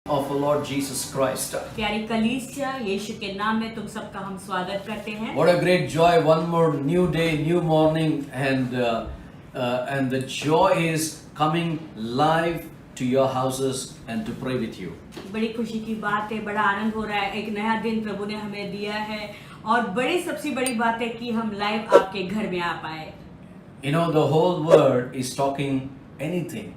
of our Lord Jesus Christ. प्यारी कलीसिया यीशु के नाम में तुम सबका हम स्वागत करते हैं। What a great joy, one more new day, new morning, and the joy is coming live to your houses and to pray with you. बड़ी खुशी की बात है, बड़ा आनंद हो रहा है, एक नया दिन प्रभु ने हमें दिया है और बड़ी सबसे बड़ी बात है कि हम लाइव आपके घर में आ पाए। You know, the whole world is talking anything.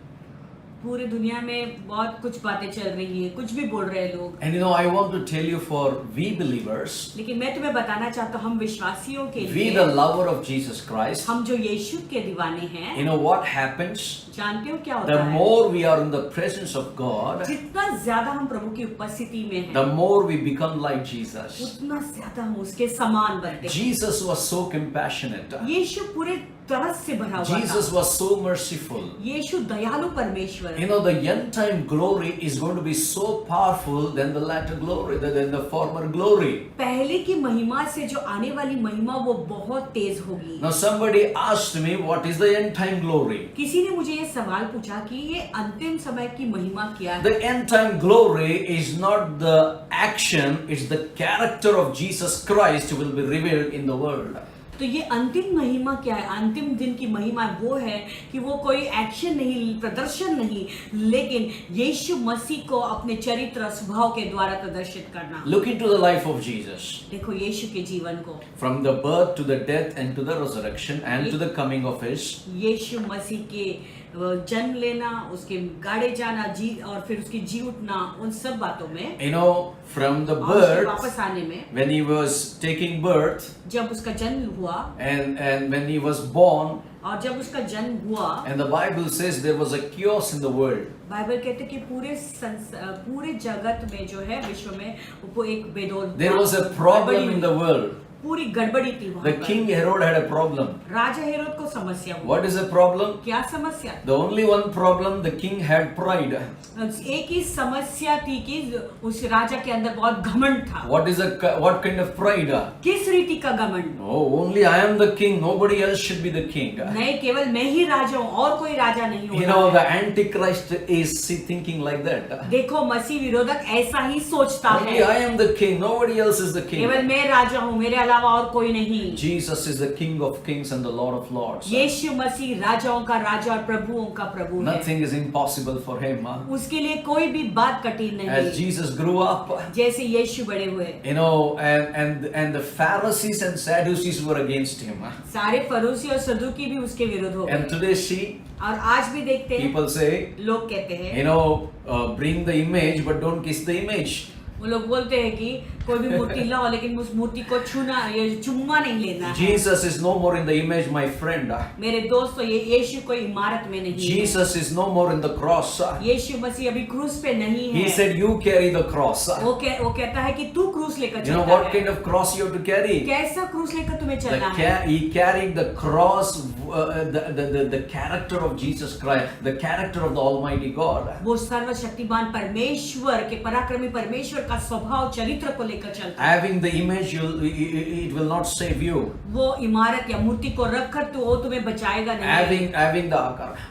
पूरे दुनिया में बहुत कुछ बातें चल रही है, कुछ भी बोल रहे हैं लोग। And you know, I want to tell you for we believers, लेकिन मैं तुम्हें बताना चाहता हूँ हम विश्वासियों के we लिए, the lover of Jesus Christ, हम जो यीशु के दीवाने हैं, you know what happens? जानते हो क्या होता The है? more we are in the presence of God, जितना ज्यादा हम प्रभु की उपस्थिति में हैं, the more we become like Jesus. उतना ज्यादा हम उसके समान बनते हैं। Jesus was so compassionate. यीशु पूरे तरस से भरा हुआ Jesus था। was so merciful. यीशु दयालु परमेश्वर है। You know, the end time glory is going to be so powerful than the latter glory, than the former glory. पहले की महिमा से जो आने वाली महिमा वो बहुत तेज होगी। Now somebody asked me, what is the end time glory? किसी ने मुझे ये सवाल पूछा कि ये अंतिम समय की महिमा क्या है? The end time glory is not the action, it's the character of Jesus Christ will be revealed in the world. तो ये अंतिम महिमा क्या है? अंतिम दिन की महिमा वो है कि वो कोई एक्शन नहीं, प्रदर्शन नहीं, लेकिन यीशु मसीह को अपने चरित्र स्वभाव के द्वारा प्रदर्शित करना। Look into the life of Jesus. देखो यीशु के जीवन को, From the birth to the death and to the resurrection and to the coming of his. यीशु मसीह के जन्म लेना, उसके गाड़े जाना, जी और फिर उसकी जी उठना, उन सब बातों में, You know, from the और उसके birth, वापस आने में, when he was taking birth, जब उसका जन्म हुआ and when he was born, और जब उसका जन्म हुआ, and the Bible says there was a chaos in the world. Bible कहते कि पूरे जगत में जो है, विश्व में वो एक Bedaul, There was a problem in the world. पूरी गड़बड़ी थी वहाँ The पर। king Herod had a problem. राजा हेरोद को समस्या हुई। What is the problem? क्या समस्या? The only one problem, the king had pride. एक ही समस्या थी कि उस राजा के अंदर बहुत घमंड था। What kind of pride? किस रीति का घमंड? Oh, only I am the king. Nobody else should be the king. नहीं, केवल मैं ही राजा हूँ और कोई राजा नहीं You होता know, है। the Antichrist is thinking like that. देखो मसीह विरोधक ऐसा ही सोचता Only है। I am the king. Nobody else is the king. केवल मैं राजा हूँ, मेरे अलावा और कोई नहीं। Jesus is the King of Kings and the Lord of Lords. यीशु मसीह राजाओं का राजा और प्रभुओं का प्रभु है। Nothing is impossible for him. उसके लिए कोई भी बात कठिन नहीं। As Jesus grew up, जैसे यीशु बड़े हुए, you know, and the Pharisees and Sadducees were against him. सारे फरीसी और सदूकी भी उसके विरुद्ध हो And गए। today see, और आज भी देखते हैं, people say, लोग कहते हैं, you know, bring the image but don't kiss the image. वो लोग बोलते हैं कि कोई भी मूर्ति लाओ लेकिन उस मूर्ति को छूना या चुम्मा नहीं लेना है। Jesus is no more in the image, my friend. मेरे दोस्तों, ये यीशु कोई इमारत में नहीं है। Jesus is no more in the cross. यीशु मसीह अभी क्रूस पे नहीं है। He said, you carry the cross. वो कहता है कि तू क्रूस लेकर You know चलता what kind है। of cross you have to carry? कैसा क्रूस लेकर तुम्हें चलना है? He carried the cross, the character of Jesus Christ, the character of the Almighty God. वो सर्वशक्तिमान परमेश्वर के पराक्रमी परमेश्वर का स्वभाव चरित्र को लेकर चलता है। Having the image, it will not save you. वो इमारत या मूर्ति को रखकर तो वो तुम्हें बचाएगा नहीं।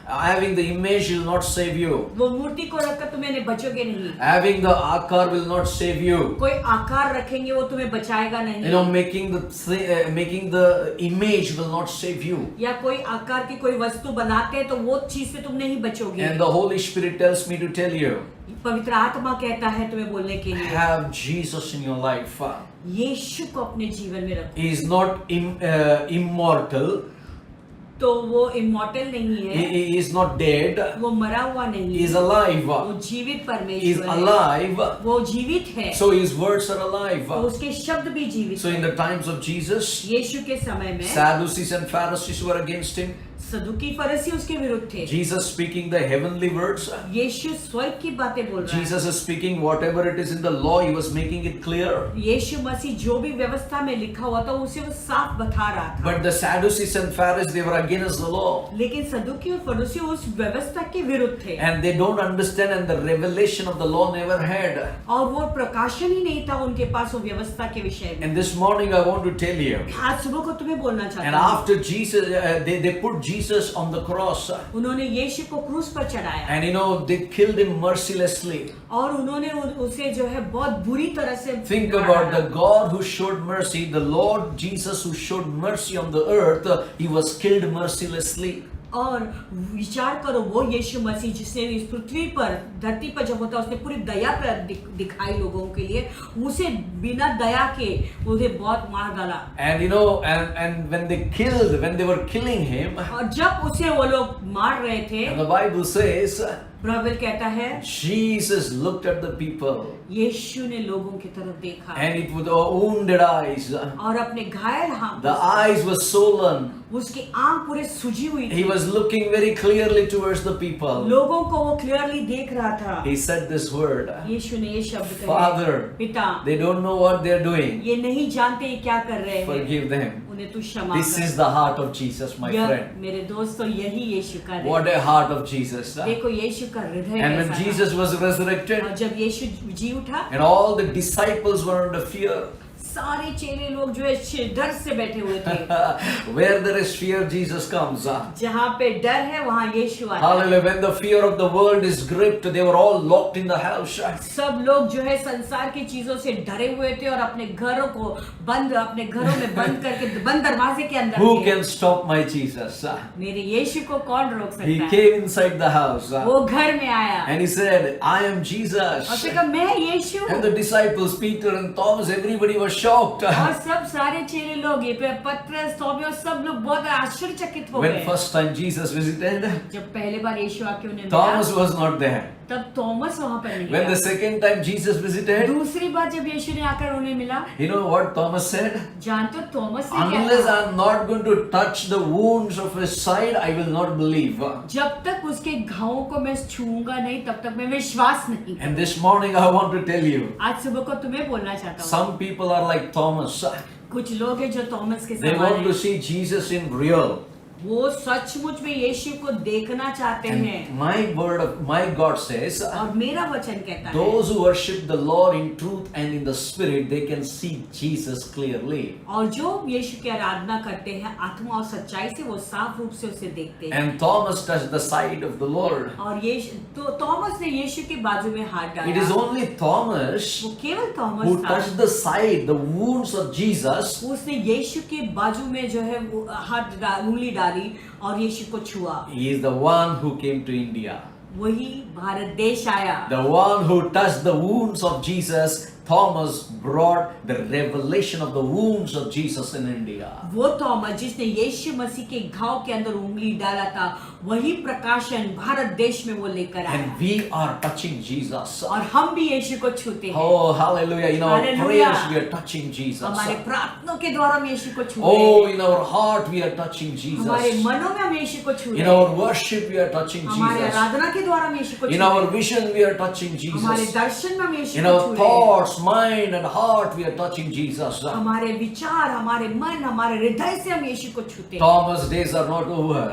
Having the image will not save you. वो मूर्ति को रखकर तुम्हें बचोगे नहीं। Having the akar will not save you. कोई आकार रखेंगे वो तुम्हें बचाएगा नहीं। You know, making the image will not save you. या कोई आकार की कोई वस्तु बनाते हैं तो वो चीज से तुम नहीं बचोगे। And the Holy Spirit tells me to tell you, पवित्र आत्मा कहता है तुम्हें बोलने के लिए, have Jesus in your life. यीशु को अपने जीवन में रखो। He is not immortal. तो वो इमॉर्टल नहीं है, He is not dead. वो मरा हुआ नहीं He is है, alive. वो जीवित He is परमेश्वर है, alive. वो जीवित है, So his words are alive. तो उसके शब्द भी जीवित So in है। the times of Jesus, यीशु के समय में Sadducees and Pharisees were against him. सदुकी फरीसी उसके विरुद्ध थे। Jesus speaking the heavenly words. यीशु स्वर्ग की बातें बोल रहा है। Jesus is speaking whatever it is in the law. He was making it clear. यीशु मसीह जो भी व्यवस्था में लिखा हुआ था उसे वो साफ बता रहा था। But the Sadducees and Pharisees, they were against the law. लेकिन सदुकी और फरीसी उस व्यवस्था के विरुद्ध थे। And they don't understand, and the revelation of the law never had. और वो प्रकाशन ही नहीं था उनके पास वो व्यवस्था के विषय में। And this morning I want to tell you. आज सुबह को तुम्हें बोलना And चाहता हूँ। after Jesus, they put Jesus on the cross. उन्होंने यीशु को क्रूस पर चढ़ाया And they killed him mercilessly. और उन्होंने उसे जो है बहुत बुरी तरह से Think about the God who showed mercy, the Lord Jesus who showed mercy on the earth, he was killed mercilessly. और विचार करो वो यीशु मसीह जिसने इस पृथ्वी पर धरती पर जब होता उसने पूरी दया दिखाई लोगों के लिए, उसे बिना दया के उन्हें बहुत मार डाला. And when they were killing him, और जब उसे वो लोग मार रहे थे, and the Bible says, Bible कहता है Jesus looked at the people. यीशु ने लोगों की तरफ देखा And it with wounded eyes. और अपने घायल हाथ, The eyes were swollen. उसकी आंख पूरे सूजी हुई He थी. was looking very clearly towards the people. लोगों को वो क्लियरली देख रहा था. He said this word, यीशु ने ये शब्द कहे, Father, पिता, they don't know what they're doing. ये नहीं जानते ये क्या कर रहे हैं, Forgive them. उन्हें तू क्षमा This कर. is the heart of Jesus, my friend. मेरे दोस्तों यही यीशु का हृदय. What a heart of Jesus. देखो यीशु का हृदय And when कैसा था. Jesus was और resurrected, जब यीशु जी उठा, and all the disciples were under fear. सारे चेले लोग जो है डर से बैठे हुए थे. Where there is fear, Jesus comes. जहाँ पे डर है वहाँ यीशु आता है. Hallelujah. When the fear of the world is gripped, they were all locked in the house. सब लोग जो है संसार की चीजों से डरे हुए थे और अपने घरों में बंद करके बंद दरवाजे के अंदर Who थे. can stop my Jesus? मेरे यीशु को कौन रोक सकता He है? came inside the house. वो घर में आया And he said, I am और Jesus. उसने कहा मैं यीशु हूँ. And the disciples, Peter and Thomas, everybody was shocked. और सब सारे चेले लोग ये पतरस थोमा सब लोग बहुत आश्चर्यचकित हो When गए. first time Jesus visited, जब पहले बार यीशु आके उन्हें Thomas मिला, was not there. तब थॉमस वहां पर नहीं When the गया. second time Jesus visited, दूसरी बार जब यीशु ने आकर उन्हें मिला, you know what Thomas said? जानते हो थॉमस ने क्या Unless कहा? I'm not going to touch the wounds of his side, I will not believe. जब तक उसके घावों को मैं छूऊंगा नहीं तब तक मैं विश्वास नहीं करूंगा. And this morning I want to tell you, आज सुबह को तुम्हें बोलना चाहता हूँ. some people are like Thomas. कुछ लोग हैं जो थॉमस के They समान want to हैं. see Jesus in real. वो सचमुच में यीशु को देखना चाहते हैं. And my God says, और मेरा वचन कहता है those who worship the Lord in truth and in the spirit, they can see Jesus clearly. और जो यीशु की आराधना करते हैं आत्मा और सच्चाई से वो साफ रूप से उसे देखते हैं. And Thomas touched the side of the Lord. और तो थॉमस ने यीशु के बाजू में हाथ डाला. It is only Thomas वो केवल who थॉमस था. touched the side, the wounds of Jesus. उसने यीशु के बाजू में जो है वो उंगली डाली और यीशु को छुआ. He is the one who came to India. वही भारत देश आया. The one who touched the wounds of Jesus. Thomas brought the revelation of the wounds of Jesus in India. वो थॉमस जिसने यीशु मसीह के घाव के अंदर उंगली डाला था, वही प्रकाशन भारत देश में वो लेकर आया. And we are touching Jesus. और हम भी यीशु को छूते हैं. Oh, hallelujah. In our Hallelujah. prayers we are touching Jesus. हमारे प्रार्थना के द्वारा हम यीशु को छूते Oh, हैं. in our heart we are touching हमारे Jesus. मनों में हम यीशु को छू In रहे our हैं. worship we are touching हमारे Jesus. आराधना के द्वारा हम यीशु को छू In रहे our हैं. vision we are touching हमारे Jesus. दर्शन में हम यीशु In को our छू रहे हैं. thoughts, mind and heart we are touching Jesus. हमारे विचार, हमारे मन, हमारे हृदय से हम यीशु को छूते हैं. Thomas days are not over.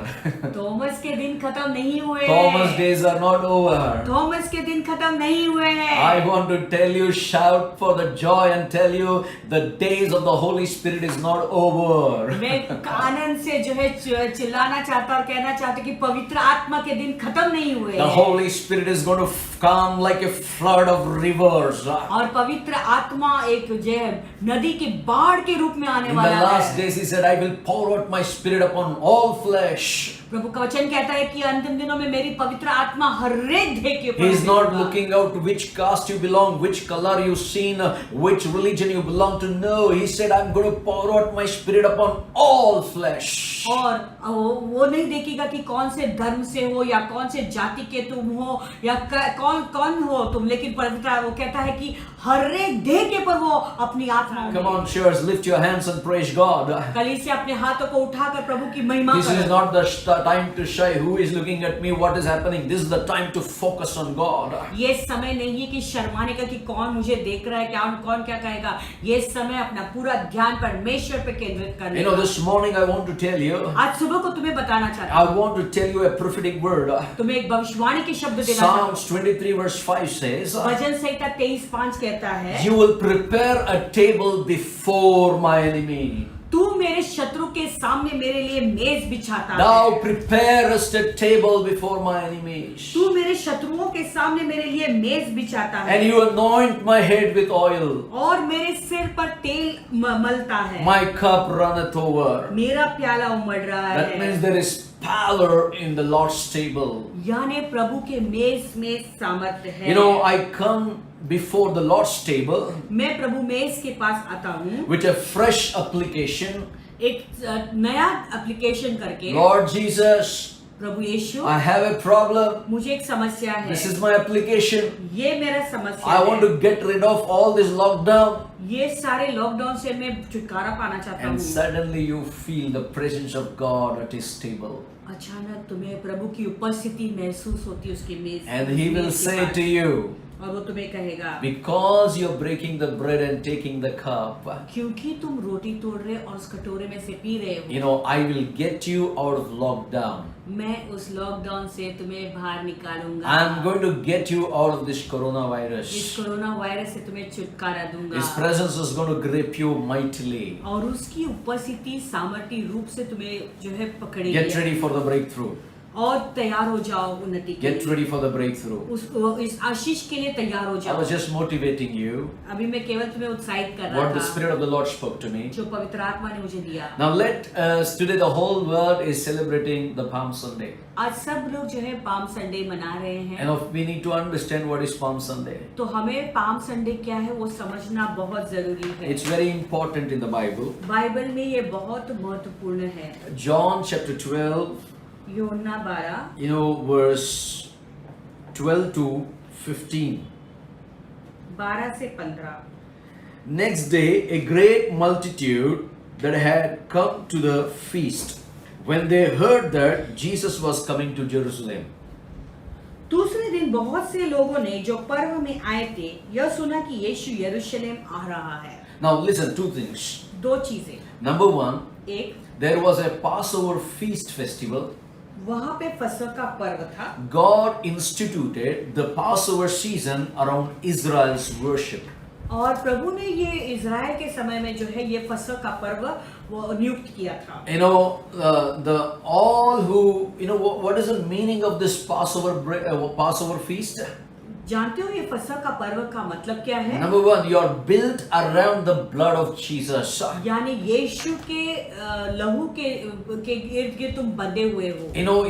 Thomas के दिन खत्म नहीं हुए. Thomas days are not over. Thomas के दिन खत्म नहीं हुए हैं. I want to tell you, shout for the joy and tell you the days of the Holy Spirit is not over. मैं आनंद से जो है चिल्लाना चाहता और कहना चाहता कि पवित्र आत्मा के दिन खत्म नहीं हुए. The Holy Spirit is going to come like a flood of rivers. और पवित्र आत्मा एक जो है नदी की बाढ़ के रूप में आने In the वाला last है. days, he said, I will pour out my spirit upon all flesh. प्रभु का वचन कहता है कि अंतिम दिनों में मेरी पवित्र आत्मा हर एक देह के ऊपर He is not होगा. looking out to which caste you belong, which color you seen, which religion you belong to. No, he said, I'm going to pour out my spirit upon all flesh. और वो नहीं देखेगा कि कौन से धर्म से हो या कौन से जाति के तुम हो या कौन हो तुम, लेकिन पवित्र वो कहता है कि हर एक देह के पर वो अपनी आत्मा. Come on, church, lift your hands and praise God. कलीसिया अपने हाथों को उठाकर प्रभु की महिमा This is करो. not the time to shy. Who is looking at me? What is happening? This is the time to focus on God. ये समय नहीं है कि शर्माने का कि कौन मुझे देख रहा है, कौन क्या कहेगा. ये समय अपना पूरा ध्यान परमेश्वर पे केंद्रित करने You know, का. this morning I want to tell you, आज सुबह को तुम्हें बताना चाहता I हूँ, want to tell you a prophetic word. तुम्हें एक भविष्यवाणी के शब्द देना चाहता हूँ. Psalms 23 verse 5 says, भजन संहिता 23:5 कहता है, You will prepare a table before my enemy. तू मेरे शत्रु के सामने मेरे लिए मेज बिछाता है। Thou preparest a table before my enemies. तू मेरे शत्रुओं के सामने मेरे लिए मेज बिछाता है। And you anoint my head with oil. और मेरे सिर पर तेल मलता है। My cup runneth over. मेरा प्याला उमड़ रहा That है। means there is power in the Lord's table. यानी प्रभु के मेज में सामर्थ्य है। You know, I come before the Lord's table मैं प्रभु मेज के पास आता हूँ with a fresh application. एक नया एप्लीकेशन करके। Lord Jesus, Prabhu Yeshu, I have a problem. मुझे एक समस्या है। This is my application. ये मेरा समस्या I है। want to get rid of all this lockdown. ये सारे लॉकडाउन से मैं छुटकारा पाना चाहता And हूँ। suddenly you feel the presence of God at His table. अचानक तुम्हें प्रभु की उपस्थिति महसूस होती है उसकी मेज। And He will मेज के say पास। to you, और वो तुम्हें कहेगा, because you're breaking the bread and taking the cup, क्योंकि तुम रोटी तोड़ रहे और उस कटोरे में से पी रहे हो, you know, I will get you out of lockdown. मैं उस लॉकडाउन से तुम्हें बाहर निकालूंगा। I'm going to get you out of this इस coronavirus. कोरोना वायरस से तुम्हें छुटकारा दूंगा। His presence is going to grip you mightily. और उसकी उपस्थिति सामर्थ्य रूप से तुम्हें जो है पकड़ेगी। Get ready for the breakthrough. और तैयार हो जाओ उन्नति के Get लिए। ready for the breakthrough. इस आशीष के लिए तैयार हो I जाओ। was just motivating you अभी मैं केवल तुम्हें उत्साहित कर रहा what the था Spirit of the Lord spoke to me. जो पवित्र आत्मा ने मुझे दिया। Now let us, today the whole world is celebrating the Palm Sunday. आज सब लोग जो है पाम संडे मना रहे हैं। And we need to understand what is Palm Sunday. तो हमें पाम संडे क्या है वो समझना बहुत जरूरी है। It's very important in the Bible. Bible में ये बहुत महत्वपूर्ण है। John chapter 12, यूहन्ना 12 you know, verse 12 to 15. 12 से 15। Next day, a great multitude that had come to the feast, when they heard that Jesus was coming to Jerusalem. दूसरे दिन बहुत से लोगों ने जो पर्व में आए थे यह सुना कि यीशु यरूशलेम आ रहा है। Now listen, two things. दो चीजें। Number one, एक, there was a Passover feast festival. वहां पे फसह का पर्व था। God instituted the Passover season around Israel's worship. और प्रभु ने ये इज़राइल के समय में जो है ये फसह का पर्व वो नियुक्त किया था। You know, the all who, you know, what is the meaning of this Passover feast? जानते हो ये फसह का पर्व का मतलब क्या है? Number one, you are built around the blood of Jesus. यानी यीशु के लहू के इर्द गिर्द तुम बंधे हुए हो। You know,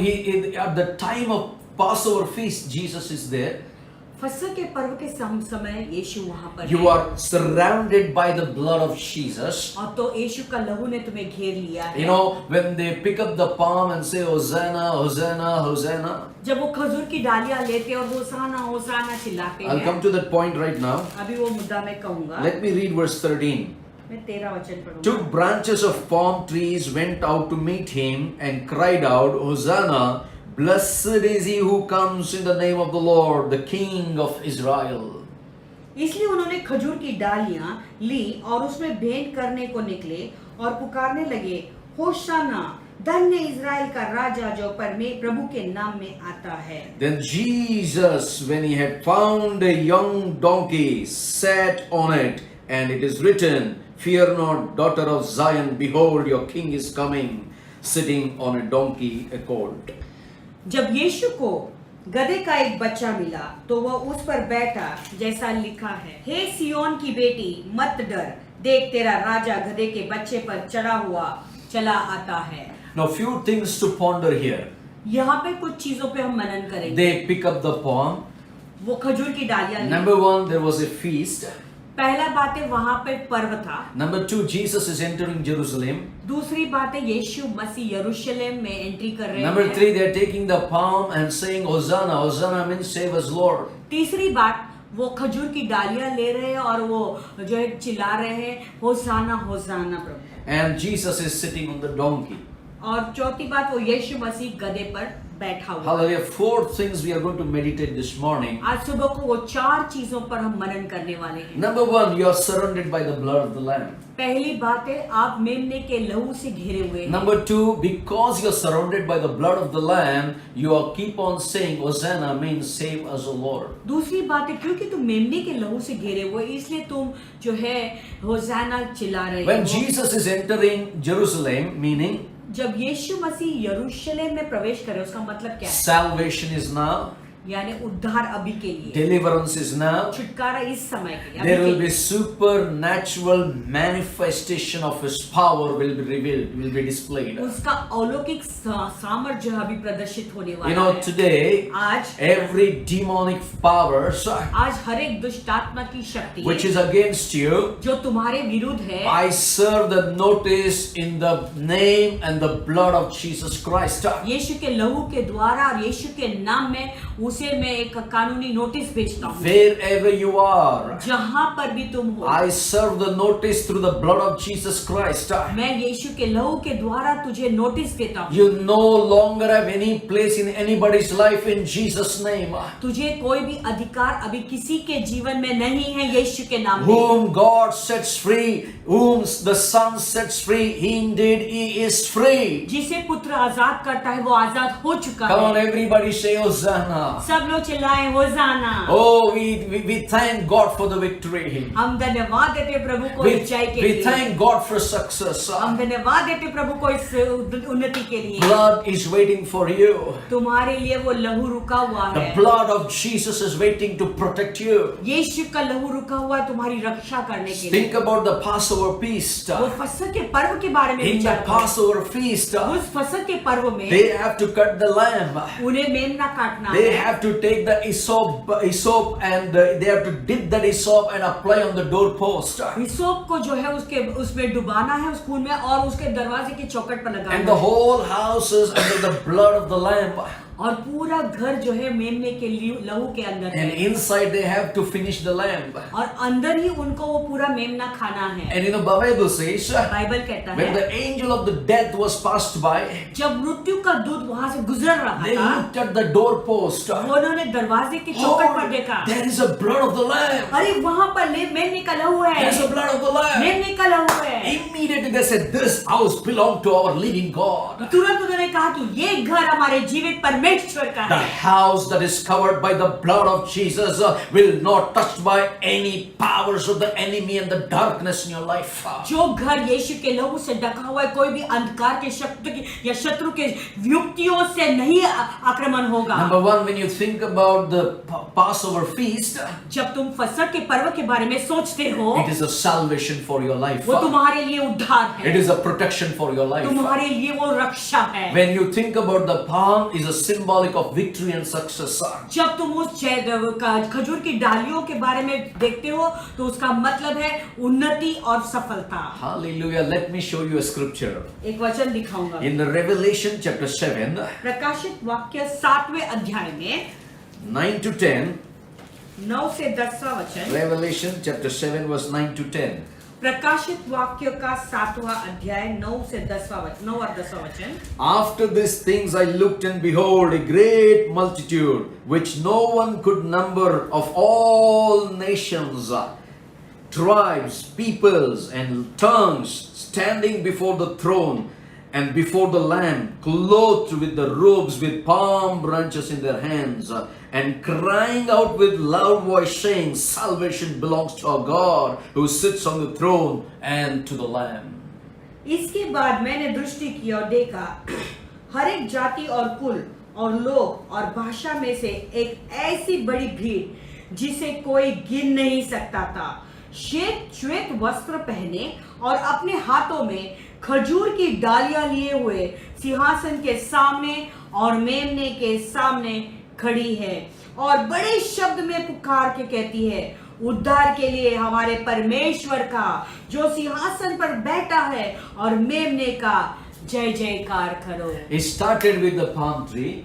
at the time of Passover feast, Jesus is there. फसह के पर्व के समय यीशु वहां पर You है। are surrounded by the blood of Jesus. और तो यीशु का लहू ने तुम्हें घेर लिया है। You know, when they pick up the palm and say, Hosanna, Hosanna, Hosanna. जब वो खजूर की डालियां लेते और होसाना होसाना चिल्लाते I'll come हैं। to that point right now. अभी वो मुद्दा मैं कहूंगा। Let me read verse 13. मैं 13 वचन पढ़ूंगा। Took branches of palm trees, went out to meet him, and cried out, Hosanna, blessed is he who comes in the name of the Lord, the King of Israel. इसलिए उन्होंने खजूर की डालियां ली और उसमें भेंट करने को निकले और पुकारने लगे, होशाना, धन्य इज़राइल का राजा जो प्रभु के नाम में आता है। Then Jesus, when he had found a young donkey, sat on it, and it is written, Fear not, daughter of Zion, behold, your king is coming, sitting on a donkey, a colt. जब यीशु को गधे का एक बच्चा मिला तो वह उस पर बैठा जैसा लिखा है, हे सियोन की बेटी मत डर, देख तेरा राजा गधे के बच्चे पर चढ़ा हुआ चला आता है। Now, few things to ponder here. यहाँ पे कुछ चीजों पे हम मनन करेंगे। They pick up the palm. वो खजूर की डालियां ली। Number one, there was a feast. पहला बात है वहां पे पर्व था। Number two, Jesus is entering Jerusalem. दूसरी बात है यीशु मसीह यरूशलेम में एंट्री कर रहे Number हैं। three, they are taking the palm and saying, Hosanna. Hosanna means save us, Lord. तीसरी बात वो खजूर की डालियां ले रहे हैं और वो जो है चिल्ला रहे हैं, होसाना होसाना प्रभु। And Jesus is sitting on the donkey. और चौथी बात वो यीशु मसीह गधे पर बैठा हुआ है। Hallelujah. 4 things we are going to meditate this morning. आज सुबह को वो 4 चीजों पर हम मनन करने वाले हैं। Number 1, you are surrounded by the blood of the Lamb. पहली बात है, आप मेमने के लहू से घिरे हुए हैं। Number 2, because you are surrounded by the blood of the Lamb, you are keep on saying Hosanna, means save us, O Lord. दूसरी बात है, क्योंकि तुम मेमने के लहू से घिरे हुए, इसलिए तुम जो है होसाना चिल्ला रहे When हो। Jesus is entering Jerusalem, meaning जब यीशु मसीह यरूशलेम में प्रवेश करे, उसका मतलब क्या है? salvation is now, यानी उद्धार अभी के लिए, deliverance is now. छुटकारा इस समय के लिए, There अभी will के be लिए। supernatural manifestation of His power will be revealed, will be displayed. उसका अलौकिक सामर्थ्य जो है अभी प्रदर्शित होने वाला You know, है। today, आज every demonic power आज हर एक दुष्ट आत्मा की शक्ति which is against you, जो तुम्हारे विरुद्ध है, I serve the notice in the name and the blood of Jesus Christ. यीशु के लहू के द्वारा और यीशु के नाम में उसे मैं एक कानूनी नोटिस भेजता हूँ। Wherever you are, जहाँ पर भी तुम हो, I serve the notice through the blood of Jesus Christ. मैं यीशु के लहू के द्वारा तुझे नोटिस देता हूँ। You no longer have any place in anybody's life in Jesus' name. तुझे कोई भी अधिकार अभी किसी के जीवन में नहीं है यीशु के नाम में। Whom God sets free, whom the Son sets free, indeed He is free. जिसे पुत्र आजाद करता है वो आजाद हो चुका Come on, है। everybody say Hosanna. सब लोग चिल्लाएं होसाना। Oh, we thank God for the victory. हम धन्यवाद देते हैं प्रभु को We, इस जय के we लिए। thank God for success. हम धन्यवाद देते हैं प्रभु को इस उन्नति के लिए। Blood is waiting for you. तुम्हारे लिए वो लहू रुका हुआ The है। blood of Jesus is waiting to protect you. यीशु का लहू रुका हुआ है तुम्हारी रक्षा करने के लिए। Think about the Passover feast. वो फसह के पर्व के बारे में In the विचार करो। Passover feast, उस फसह के पर्व में they have to cut the lamb. उन्हें मेमना काटना They है। have to take the hyssop and they have to dip that hyssop and apply on the doorpost. हिसोप को जो है उसमें डुबाना है उस खून में और उसके दरवाजे की चौखट पर लगाना And the है। whole house is under the blood of the lamb. और पूरा घर जो है मेमने के लहू के अंदर And है। inside they have to finish the lamb. और अंदर ही उनको वो पूरा मेमना खाना है। And the Bible says, Bible कहता when है the angel of the death was passed by, जब मृत्यु का दूत वहां से गुजर रहा they था, looked at the doorpost. उन्होंने दरवाजे की चौखट पर Oh, देखा, there is a blood of the lamb. अरे वहां पर मेमने का लहू है, There is a blood of the lamb. मेमने का लहू है। Immediately they said, this house belongs to our living God. तुरंत उन्होंने कहा कि ये घर हमारे जीवित परमेश्वर का The है। house that is covered by the blood of Jesus will not touched by any powers of the enemy and the darkness in your life. जो घर यीशु के लहू से ढका हुआ है, कोई भी अंधकार के शक्ति की या शत्रु के युक्तियों से नहीं आक्रमण होगा। Number 1, when you think about the Passover feast, जब तुम फसह के पर्व के बारे में सोचते हो, it is a salvation for your life. वो तुम्हारे लिए उद्धार It है, is a protection for your life. तुम्हारे लिए वो रक्षा है। When you think about the palm, is a symbolic of victory and success. जब तुम उस खजूर की डालियों के बारे में देखते हो तो उसका मतलब है उन्नति और सफलता। Hallelujah. Let me show you a scripture. एक वचन दिखाऊंगा। In the Revelation chapter 7, प्रकाशित वाक्य 7वें अध्याय में 9 to 10, 9 से 10वां वचन। Revelation chapter 7 verse 9 to 10. प्रकाशित वाक्य का 7वां अध्याय 9 से 10वां वचन, 9 और 10वां वचन। After these things I looked, and behold, a great multitude, which no one could number, of all nations, tribes, peoples, and tongues, standing before the throne and before the Lamb, clothed with the robes with palm branches in their hands, and crying out with loud voice, saying, salvation belongs to our God, who sits on the throne, and to the Lamb. इसके बाद मैंने दृष्टि की और देखा, हर एक जाति और कुल और लोग और भाषा में से एक ऐसी बड़ी भीड़ जिसे कोई गिन नहीं सकता था, श्वेत वस्त्र पहने और अपने हाथों में खजूर की डालियां लिए हुए सिंहासन के सामने और मेमने के सामने खड़ी है और बड़े शब्द में पुकार के कहती है, उद्धार के लिए हमारे परमेश्वर का जो सिंहासन पर बैठा है और मेमने का जय जयकार करो। It started with the palm tree,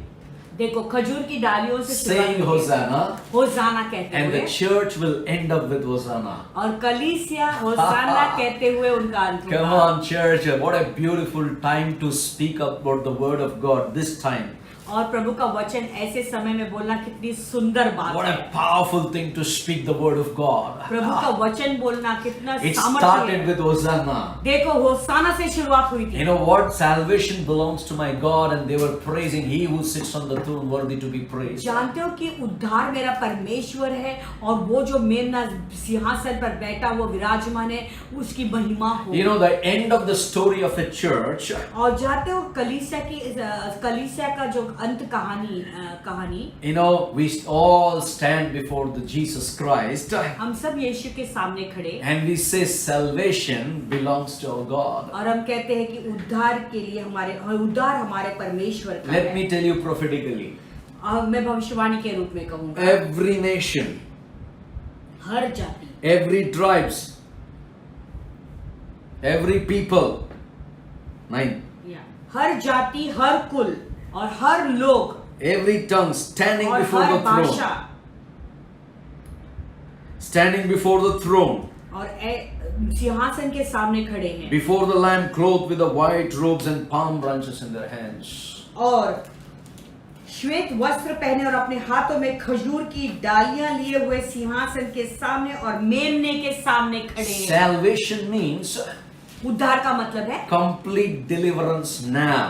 देखो खजूर की डालियों से saying Hosanna, होसाना कहते and हुए the church will end up with Hosanna. और कलीसिया होसाना कहते हुए उनका अंत Come होगा। on, church, what a beautiful time to speak about the word of God this time. और प्रभु का वचन ऐसे समय में बोलना कितनी सुंदर बात What है। a powerful thing to speak the word of God. प्रभु का वचन बोलना कितना It सामर्थ्य started है। with Hosanna. देखो होसाना से शुरुआत हुई You थी। know what? Salvation belongs to my God, and they were praising He who sits on the throne, worthy to be praised. जानते हो कि उद्धार मेरा परमेश्वर है और वो जो मेमना सिंहासन पर बैठा वो विराजमान है, उसकी महिमा हो। You know, the end of the story of a church, और जानते हो कलीसिया का जो अंत कहानी you know, we all stand before the Jesus Christ, हम सब यीशु के सामने खड़े and we say salvation belongs to our God. और हम कहते हैं कि उद्धार के लिए उद्धार हमारे परमेश्वर का Let है। me tell you prophetically, और मैं भविष्यवाणी के रूप में कहूंगा, every nation, हर जाति, every tribes, every people, 9, हर जाति, हर कुल और हर लोग every tongue standing और before हर the throne, भाषा standing before the throne, और सिंहासन के सामने खड़े हैं before the Lamb clothed with the white robes and palm branches in their hands. और श्वेत वस्त्र पहने और अपने हाथों में खजूर की डालियां लिए हुए सिंहासन के सामने और मेमने के सामने खड़े हैं। Salvation means उद्धार का मतलब है complete deliverance now.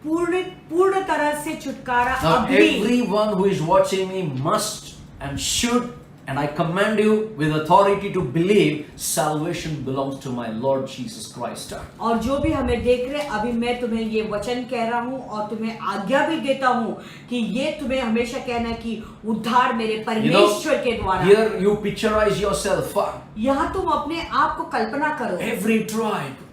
पूर्ण तरह से छुटकारा Now अभी। everyone who is watching me must and should, and I command you with authority to believe salvation belongs to my Lord Jesus Christ. और जो भी हमें देख रहे, अभी मैं तुम्हें ये वचन कह रहा हूँ और तुम्हें आज्ञा भी देता हूँ कि ये तुम्हें हमेशा कहना है कि उद्धार मेरे You know, परमेश्वर के द्वारा। here you picturize yourself. यहाँ तुम अपने आप को कल्पना करो, Every tribe,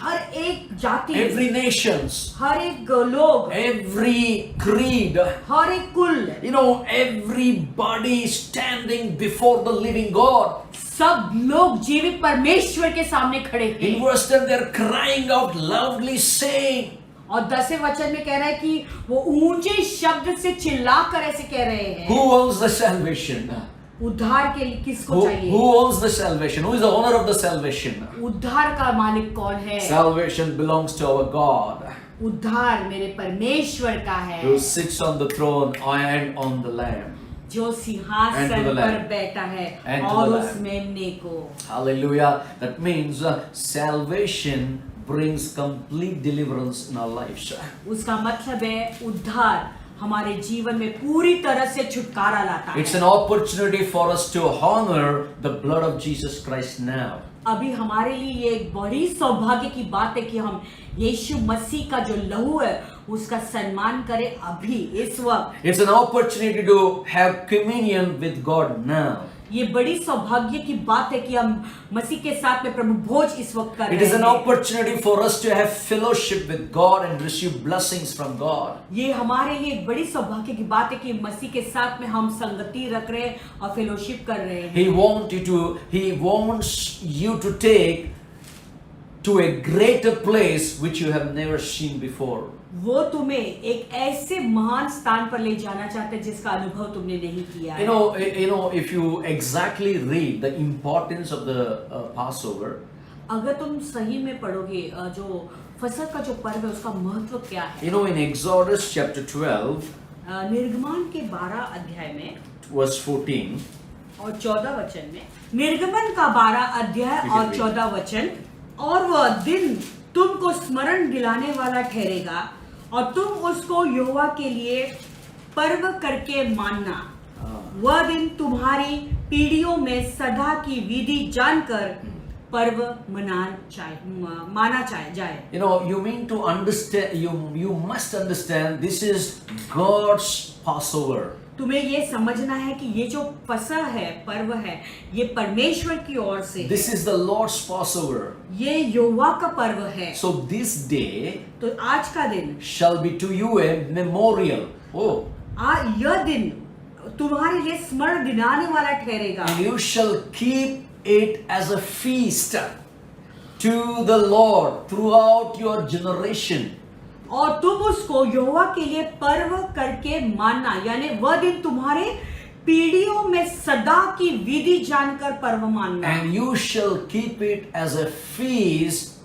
हर एक जाति, every nations, हर एक लोग, every creed, हर एक कुल, you know, everybody standing before the living God. सब लोग जीवित परमेश्वर के सामने खड़े In हैं। verse 10 they're crying out loudly saying, और 10वें वचन में कह रहा है कि वो ऊंचे शब्द से चिल्लाकर ऐसे कह रहे हैं, who owns the salvation? उद्धार के लिए किसको Who चाहिए? owns the salvation? Who is the owner of the salvation? उद्धार का मालिक कौन है? Salvation belongs to our God, उद्धार मेरे परमेश्वर का है, who sits on the throne and on the Lamb. जो And to सिंहासन the पर Lamb. बैठा है And to और the उस Lamb. मेमने को। Hallelujah. That means salvation brings complete deliverance in our lives. उसका मतलब है उद्धार हमारे जीवन में पूरी तरह से छुटकारा लाता It's है। an opportunity for us to honor the blood of Jesus Christ now. अभी हमारे लिए ये एक बड़ी सौभाग्य की बात है कि हम यीशु मसीह का जो लहू है उसका सम्मान करें अभी इस वक्त। It's an opportunity to have communion with God now. ये बड़ी सौभाग्य की बात है कि हम मसीह के साथ में प्रभु भोज इस वक्त कर It रहे is an हैं। opportunity for us to have fellowship with God and receive blessings from God. ये हमारे लिए एक बड़ी सौभाग्य की बात है कि मसीह के साथ में हम संगति रख रहे हैं और फेलोशिप कर रहे हैं। He wants you to take to a greater place which you have never seen before. वो तुम्हें एक ऐसे महान स्थान पर ले जाना चाहते हैं जिसका अनुभव तुमने नहीं किया है। You know, if you exactly read the importance of the Passover, अगर तुम सही में पढ़ोगे जो फसह का जो पर्व है उसका महत्व क्या है। you know, in Exodus chapter 12, निर्गमन के 12 अध्याय में verse 14, और 14 वचन में, निर्गमन का 12 अध्याय और 14 वचन, और वह दिन तुमको स्मरण दिलाने वाला ठहरेगा और तुम उसको यहोवा के लिए पर्व करके मानना। वह दिन तुम्हारी पीढ़ियों में सदा की विधि जानकर पर्व माना जाए। you know, you mean to understand, you must understand this is God's Passover. तुम्हें ये समझना है कि ये जो फसह है, पर्व है, ये परमेश्वर की ओर से This is the Lord's Passover. ये यहोवा का पर्व है। So this day तो आज का दिन, shall be to you a memorial. Oh, यह दिन तुम्हारे लिए स्मरण दिलाने वाला ठहरेगा। and you shall keep it as a feast to the Lord throughout your generation. और तुम उसको यहोवा के लिए पर्व करके मानना, यानी वह दिन तुम्हारे पीढ़ियों में सदा की विधि जानकर पर्व मानना। And you shall keep it as a feast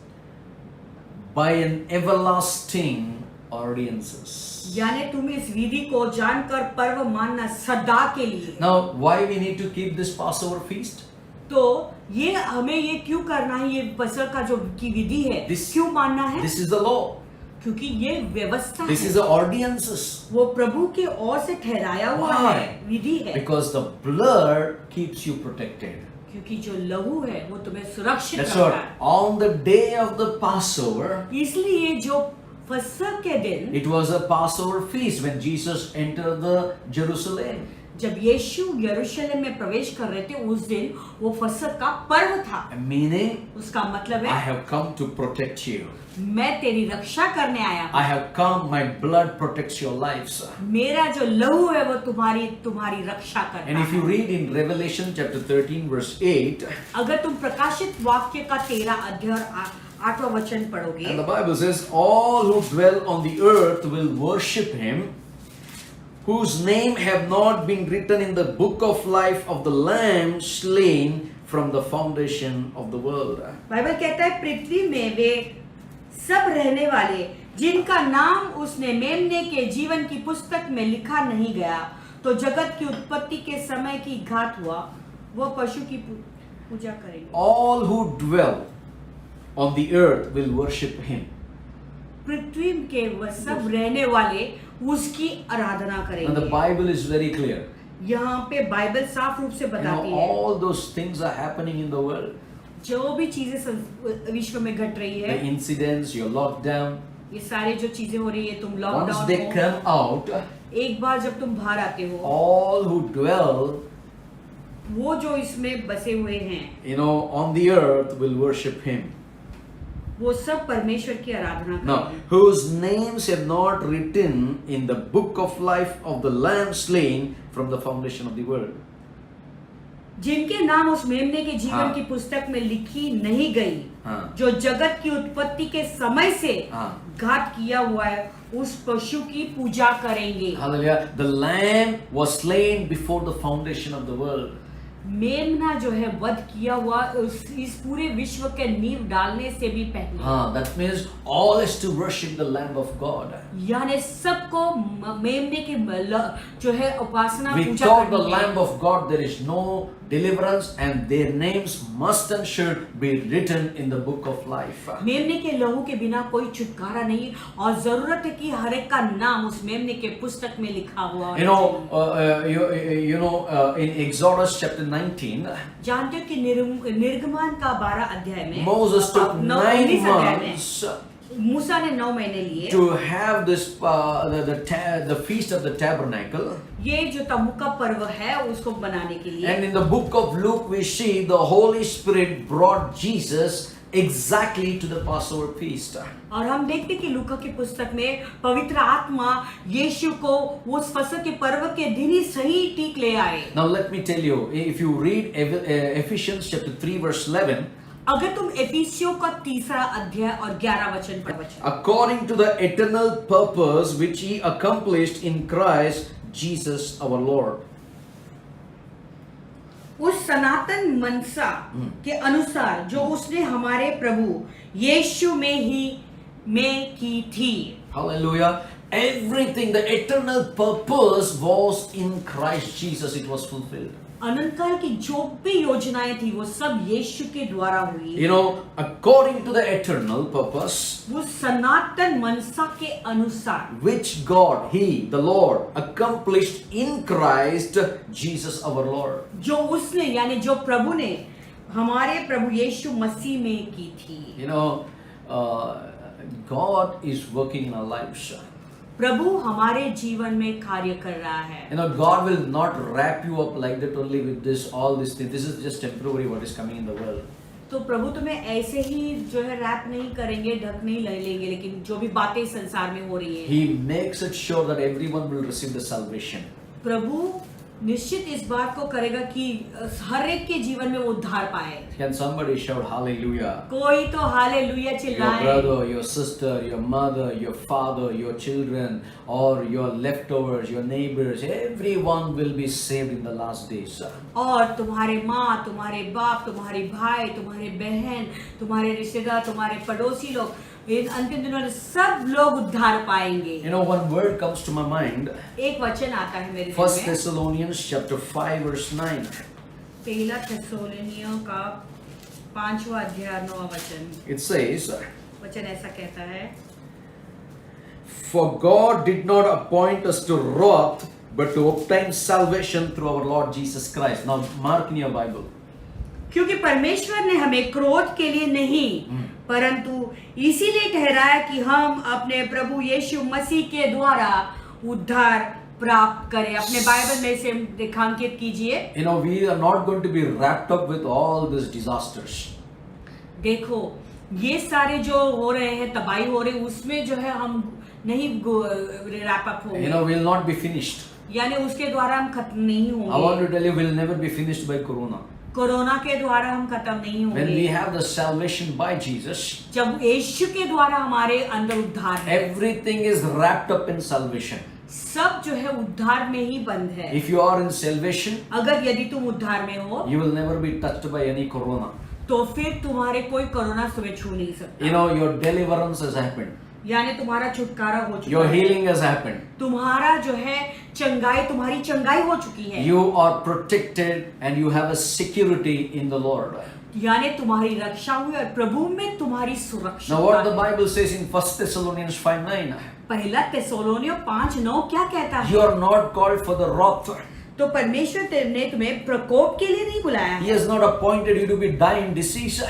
by an everlasting ordinances. यानी तुम इस विधि को जानकर पर्व मानना सदा के लिए। Now, why we need to keep this Passover feast? तो ये हमें ये क्यों करना है, ये फसह का जो की विधि है क्यों मानना है? This is the law. क्योंकि ये व्यवस्था This है, is the ordinances. वो प्रभु के ओर से ठहराया हुआ Why? है, विधि है। Because the blood keeps you protected. क्योंकि जो लहू है वो तुम्हें सुरक्षित That's रखता what. है। On the day of the Passover, इसलिए जो फसह के दिन it was a Passover feast when Jesus entered the Jerusalem. जब यीशु यरूशलेम में प्रवेश कर रहे थे उस दिन वो फसह का पर्व था। Meaning, उसका मतलब I है have come to protect you. मैं तेरी रक्षा करने आया हूँ। I have come, my blood protects your lives. मेरा जो लहू है वो तुम्हारी रक्षा करता And if you है। read in Revelation chapter 13 verse 8, अगर तुम प्रकाशित वाक्य का 13 अध्याय और 8वां वचन पढ़ोगे, and the Bible says, all who dwell on the earth will worship him, whose name have not been written in the book of life of the Lamb slain from the foundation of the world. Bible कहता है पृथ्वी में वे सब रहने वाले जिनका नाम उसने मेमने के जीवन की पुस्तक में लिखा नहीं गया, तो जगत की उत्पत्ति के समय की घात हुआ वह पशु की पूजा करेंगे। All who dwell on the earth will worship him. पृथ्वी के वह सब रहने वाले उसकी आराधना And the करेंगे। Bible is very clear. यहाँ पे बाइबल साफ रूप से You know, बताती है all those things are happening in the world. जो भी चीजें विश्व में घट रही The है, incidents, your lockdown. ये सारे जो चीजें हो रही है, तुम Once they lockdown come out, हो, एक बार जब तुम बाहर आते हो, all who dwell, वो जो इसमें बसे हुए हैं you know, on the earth will worship him. वो सब परमेश्वर की आराधना Now, करेंगे। whose names have not written in the book of life of the Lamb slain from the foundation of the world. जिनके नाम उस मेमने के जीवन हाँ। की पुस्तक में लिखी नहीं गई, हाँ। जो जगत की उत्पत्ति के समय से हाँ। घात किया हुआ है, उस पशु की पूजा करेंगे। Hallelujah. The Lamb was slain before the foundation of the world. मेमना जो है वध किया हुआ इस पूरे विश्व के नींव डालने से भी पहले। That means all is to worship the Lamb of God. यानी सबको मेमने की जो है उपासना पूजा Without the करनी Lamb है। of God, there is no deliverance, and their names must and should be written in the book of life. मेमने के लहू के बिना कोई छुटकारा नहीं, और जरूरत है कि हर एक का नाम उस मेमने के पुस्तक में लिखा हुआ You know, in Exodus chapter 19, जानते हो कि निर्गमन का 12 अध्याय में Moses took 9 अध्याय में months मूसा ने 9 महीने लिए to have this the feast of the tabernacle. ये जो तम्बू का पर्व है उसको बनाने के लिए। And in the book of Luke, we see the Holy Spirit brought Jesus exactly to the Passover feast. और हम देखते कि लूका की पुस्तक में पवित्र आत्मा यीशु को उस फसह के पर्व के दिन ही सही ठीक ले आए। Now let me tell you, if you read Ephesians chapter 3 verse 11, अगर तुम एफिसियों का 3 अध्याय और 11 वचन पढ़ो, according to the eternal purpose which he accomplished in Christ Jesus our Lord. उस सनातन मनसा के अनुसार जो उसने हमारे प्रभु यीशु में की थी। Hallelujah. Everything, the eternal purpose was in Christ Jesus. It was fulfilled. अनंत काल की जो भी योजनाएं थी वो सब यीशु के द्वारा हुई। You know, according to the eternal purpose, वो सनातन मनसा के अनुसार which God, He, the Lord, accomplished in Christ Jesus our Lord. जो उसने यानी जो प्रभु ने हमारे प्रभु यीशु मसीह में की थी। You know, God is working in our lives. प्रभु हमारे जीवन में कार्य कर रहा है। You know, God will not wrap you up like that only with this, all these things. This is just temporary what is coming in the world. तो प्रभु तुम्हें ऐसे ही जो है रैप नहीं करेंगे, ढक नहीं ले लेंगे, लेकिन जो भी बातें संसार में हो रही है, He makes it sure that everyone will receive the salvation. प्रभु निश्चित इस बात को करेगा कि हर एक के जीवन में वो उद्धार पाए। Can somebody shout hallelujah? कोई तो हालेलुया Your चिल्लाए। brother, your sister, your mother, your father, your children, or your leftovers, your neighbors, everyone will be saved in the last days. और तुम्हारे माँ, तुम्हारे बाप, तुम्हारे भाई, तुम्हारे बहन, तुम्हारे रिश्तेदार, तुम्हारे पड़ोसी लोग इन अंतिम दिनों में सब लोग उद्धार पाएंगे। You know, one word comes to my mind. एक वचन आता है मेरे दिल 1 में, Thessalonians chapter 5 verse 9. पहला थिस्सलुनीकियों का 5वां अध्याय 9वां वचन। It says, वचन ऐसा कहता है, For God did not appoint us to wrath, but to obtain salvation through our Lord Jesus Christ. Now mark in your Bible. क्योंकि परमेश्वर ने हमें क्रोध के लिए नहीं परंतु इसीलिए ठहराया कि हम अपने प्रभु यीशु मसीह के द्वारा उद्धार प्राप्त करें। अपने बाइबल में से रेखांकित कीजिए। You know, we are not going to be wrapped up with all these disasters. देखो, ये सारे जो हो रहे हैं, तबाही हो रही, उसमें जो है हम नहीं रैप अप You know, होंगे, we will not be finished. यानी उसके द्वारा हम खत्म नहीं I want होंगे। to tell you, we will never be finished by Corona. Corona के द्वारा हम खत्म नहीं When we होंगे। have the salvation by Jesus, जब यीशु के द्वारा हमारे अंदर उद्धार है, everything is wrapped up in salvation. सब जो है उद्धार में ही बंद है। If you are in salvation, अगर यदि तुम उद्धार में हो you will never be touched by any Corona. तो फिर तुम्हारे कोई कोरोना तुम्हें छू नहीं सकता। You know, your deliverance has happened. यानी तुम्हारा छुटकारा हो चुका Your है, healing has happened. तुम्हारा जो है तुम्हारी चंगाई हो चुकी है। You are protected and you have a security in the Lord. यानी तुम्हारी रक्षा हुई और प्रभु में तुम्हारी सुरक्षा। Now what the Bible says in 1 Thessalonians 5:9, पहला थिस्सलुनीकियों 5:9 क्या कहता है? you are not called for the wrath. तो परमेश्वर ने तुम्हें प्रकोप के लिए नहीं बुलाया He है। has not appointed you to be dying disease.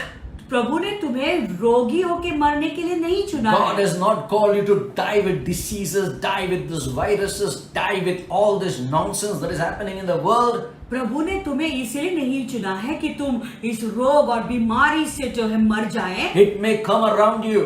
प्रभु ने तुम्हें रोगी होके मरने के लिए नहीं चुना God है। has not called you to die with diseases, die with these viruses, die with all this nonsense that is happening in the world. प्रभु ने तुम्हें इसलिए नहीं चुना है कि तुम इस रोग और बीमारी से जो है मर जाए। It may come around you,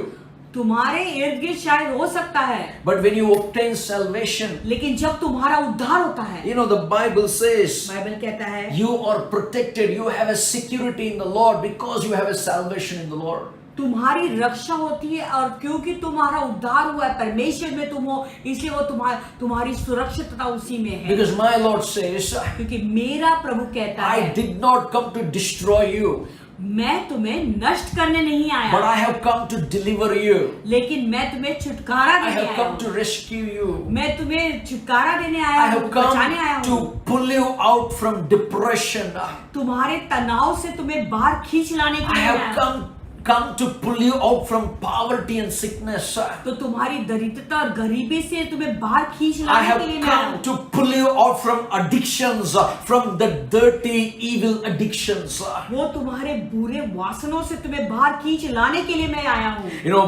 तुम्हारे इर्द गिर्द शायद हो सकता है, but when you obtain salvation, लेकिन जब तुम्हारा उद्धार होता है, you know, the Bible says Bible कहता है you are protected, you have a security in the Lord because you have a salvation in the Lord. तुम्हारी रक्षा होती है और क्योंकि तुम्हारा उद्धार हुआ है, परमेश्वर में तुम हो, इसलिए वो तुम्हारी सुरक्षितता उसी में है। Because my Lord says, क्योंकि मेरा प्रभु कहता I है, did not come to destroy you, मैं तुम्हें नष्ट करने नहीं but आया, I have come to deliver you. लेकिन मैं तुम्हें छुटकारा I देने have आया come हूँ। to rescue you. मैं तुम्हें छुटकारा देने I आया हूँ, have बचाने आया come हूँ। to pull you out from depression. तुम्हारे तनाव से तुम्हें बाहर खींच लाने के I लिए have आया हूँ। come to pull you out from poverty and sickness. तो तुम्हारी दरिद्रता और गरीबी से तुम्हें बाहर खींच I लाने have के लिए मैं आया come हूँ। to pull you out from addictions, from the dirty, evil addictions. वो तुम्हारे बुरे वासनों से तुम्हें बाहर खींच लाने के लिए मैं आया हूँ। You know,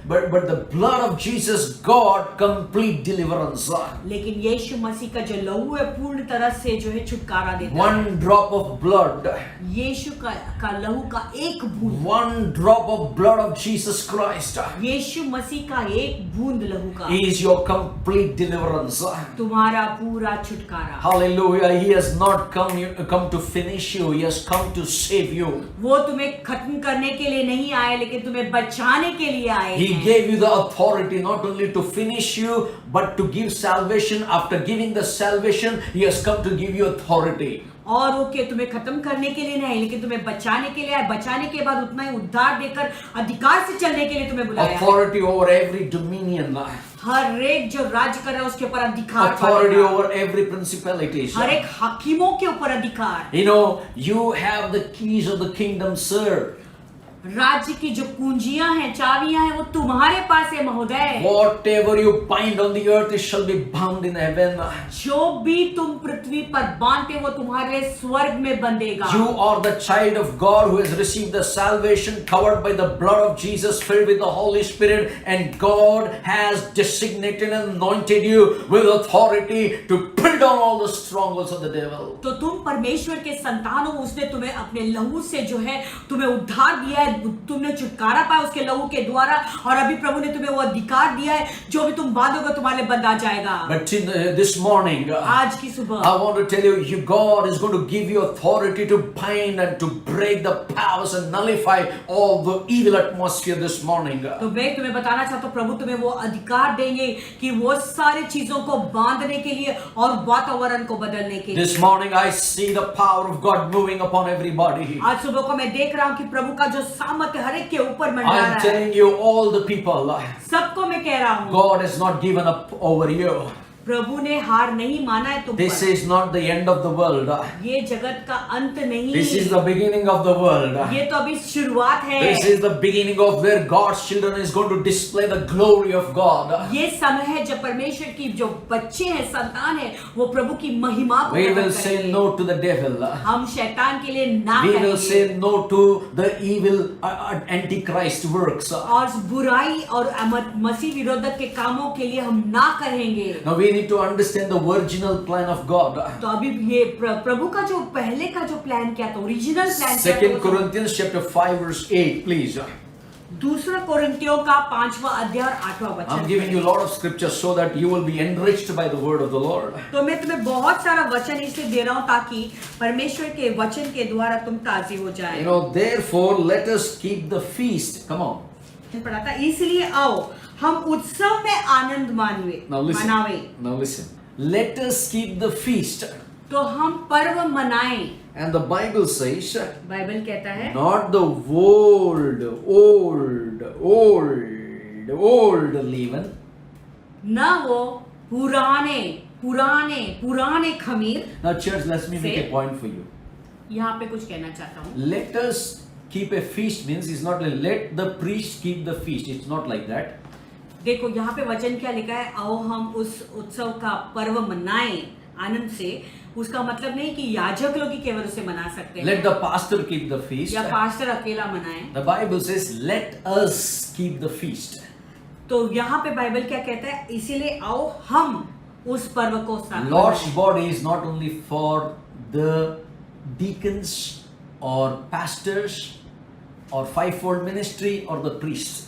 but the blood of Jesus, God, complete deliverance. लेकिन यीशु मसीह का जो लहू है पूर्ण तरह से जो है छुटकारा देता है। One drop of blood, यीशु का लहू का एक बूंद, one drop of blood of Jesus Christ यीशु मसीह का एक बूंद लहू का is your complete deliverance. तुम्हारा पूरा छुटकारा। Hallelujah. He has not come to finish you. He has come to save you. वो तुम्हें खत्म करने के लिए नहीं आए, लेकिन तुम्हें बचाने के लिए आए He हैं। gave you the authority not only to finish you, but to give salvation. After giving the salvation, He has come to give you authority. और वो के तुम्हें खत्म करने के लिए नहीं, लेकिन तुम्हें बचाने के लिए आए। बचाने के बाद उतना ही उद्धार देकर अधिकार से चलने के लिए तुम्हें बुलाया है। Authority over every dominion. हर एक जो राज्य कर रहा है उसके ऊपर अधिकार Authority पाएगा। over every principalities. हर एक हाकिमों के ऊपर अधिकार। You know, you have the keys of the kingdom, sir. राज्य की जो कुंजियां हैं, चाबियां हैं, वो तुम्हारे पास है महोदय। Whatever you bind on the earth, it shall be bound in heaven. जो भी तुम पृथ्वी पर बांधते वो तुम्हारे स्वर्ग में बंधेगा। You are the child of God who has received the salvation covered by the blood of Jesus, filled with the Holy Spirit, and God has designated and anointed you with authority to pull down all the strongholds of the devil. तो तुम परमेश्वर के संतान हो, उसने तुम्हें अपने लहू से जो है तुम्हें उद्धार दिया है, तुमने छुटकारा पाया उसके लहू के द्वारा, और अभी प्रभु ने तुम्हें वो अधिकार दिया है, जो भी तुम बांधोगे तुम्हारे लिए बंधा जाएगा। But this morning, आज की सुबह I want to tell you, God is going to give you authority to bind and to break the powers and nullify all the evil atmosphere this morning. तो मैं तुम्हें बताना चाहता हूँ, प्रभु तुम्हें वो अधिकार देंगे कि वो सारी चीजों को बांधने के लिए और वातावरण को बदलने के लिए। This morning I see the power of God moving upon everybody. आज सुबह को मैं देख रहा हूँ कि प्रभु का जो सामर्थ्य हर एक के ऊपर मंडरा I'm रहा है। telling you, all the people, सबको मैं कह रहा हूँ, God has not given up over you. प्रभु ने हार नहीं माना है तुम This पर। is not the end of the world. ये जगत का अंत नहीं, This is the beginning of the world. ये तो अभी शुरुआत है। This is the beginning of where God's children is going to display the glory of God. ये समय है जब परमेश्वर की जो बच्चे हैं, संतान है, वो प्रभु की महिमा को We प्रकट will say करेंगे। no to the devil. हम शैतान के लिए ना We will कहेंगे say no to the evil antichrist works. और बुराई और मसीह विरोधक के कामों के लिए हम ना कहेंगे। Now we need to understand the original plan of God. तो अभी ये प्रभु का जो पहले का जो प्लान क्या था, ओरिजिनल प्लान क्या था, 2 Corinthians chapter 5 verse 8, please. दूसरा कोरिन्थियों का 5वां अध्याय और 8वां I'm वचन। giving you a lot of scriptures so that you will be enriched by the word of the Lord. तो मैं तुम्हें बहुत सारा वचन इसलिए दे रहा हूँ ताकि परमेश्वर के वचन के द्वारा तुम ताज़ी हो जाए। You know, therefore let us keep the feast. Come on. पढ़ा था, इसलिए आओ हम उत्सव में आनंद मानवे Now listen. मनावे। Now listen. Let us keep the feast. तो हम पर्व मनाएं। And the Bible says, Bible कहता है not the old leaven, न वो पुराने खमीर। now church, let me make Say. a point for you. यहाँ पे कुछ कहना चाहता हूँ। Let us keep a feast means it's not like let the priest keep the feast. It's not like that. देखो यहाँ पे वचन क्या लिखा है, आओ हम उस उत्सव का पर्व मनाएं आनंद से। उसका मतलब नहीं कि याजक लोग ही केवल उसे मना सकते Let हैं the pastor keep the feast. या पास्टर अकेला मनाए। The Bible says, let us keep the feast. तो यहाँ पे बाइबल क्या कहता है, इसीलिए आओ हम उस पर्व को साथ Lord's मनाएं। body is not only for the deacons or pastors or fivefold ministry or the priests.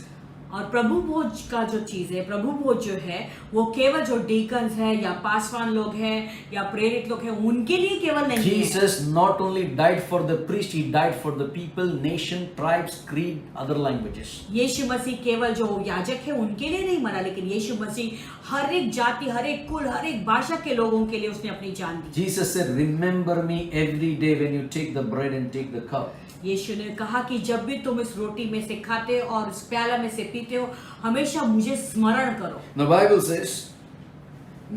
और प्रभु भोज का जो चीज है, प्रभु भोज जो है वो केवल जो डीकन्स है या पासवान लोग हैं या प्रेरित लोग हैं उनके लिए केवल नहीं है। Jesus not only died for the priest, he died for the people, nation, tribes, creed, other languages. यीशु मसीह केवल जो याजक है उनके लिए नहीं मरा, लेकिन यीशु मसीह हर एक जाति, हर एक कुल, हर एक भाषा के लोगों के लिए उसने अपनी जान दी। Jesus said, remember me every day when you take the bread and take the cup. यीशु ने कहा कि जब भी तुम इस रोटी में से खाते हो और इस प्याला में से पीते हो, हमेशा मुझे स्मरण करो। The Bible says,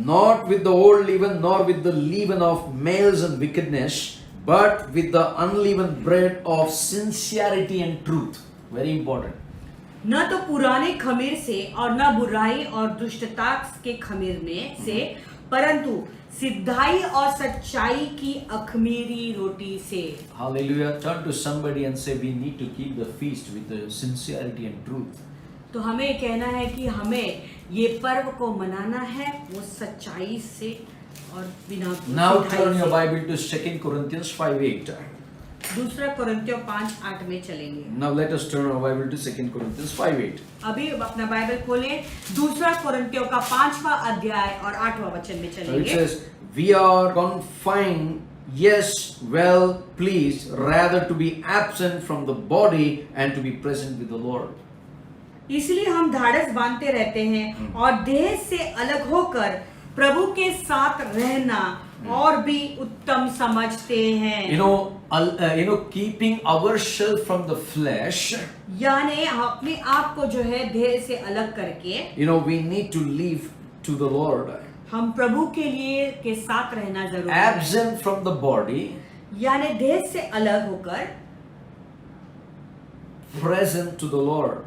not with the old leaven, nor with the leaven of malice and wickedness, but with the unleavened bread of sincerity and truth. Very important. न तो पुराने खमीर से और न बुराई और दुष्टता के खमीर में से, परंतु सिद्धाई और सच्चाई की अखमीरी रोटी से। Hallelujah. Turn to somebody and say, we need to keep the feast with the sincerity and truth. तो हमें कहना है कि हमें ये पर्व को मनाना है वो सच्चाई से और बिना Now सिद्धाई turn your से। Bible to 2 Corinthians 5:8. दूसरा कोरिन्थियों 5:8 में चलेंगे। Now let us turn our Bible to 2 Corinthians 5:8. अभी अपना बाइबल खोलें, दूसरा कोरिन्थियों का 5वां अध्याय और 8वां वचन में So it चलेंगे। says, we are confined, yes, well pleased, rather to be absent from the body and to be present with the Lord. इसलिए हम धाड़स बांधते रहते हैं और देह से अलग होकर प्रभु के साथ रहना और भी उत्तम समझते हैं। Keeping ourselves from the flesh, यानी अपने आप को जो है देह से अलग करके we need to live to the Lord. हम प्रभु के लिए के साथ रहना जरूरी है। Absent from the body, यानी देह से अलग होकर present to the Lord,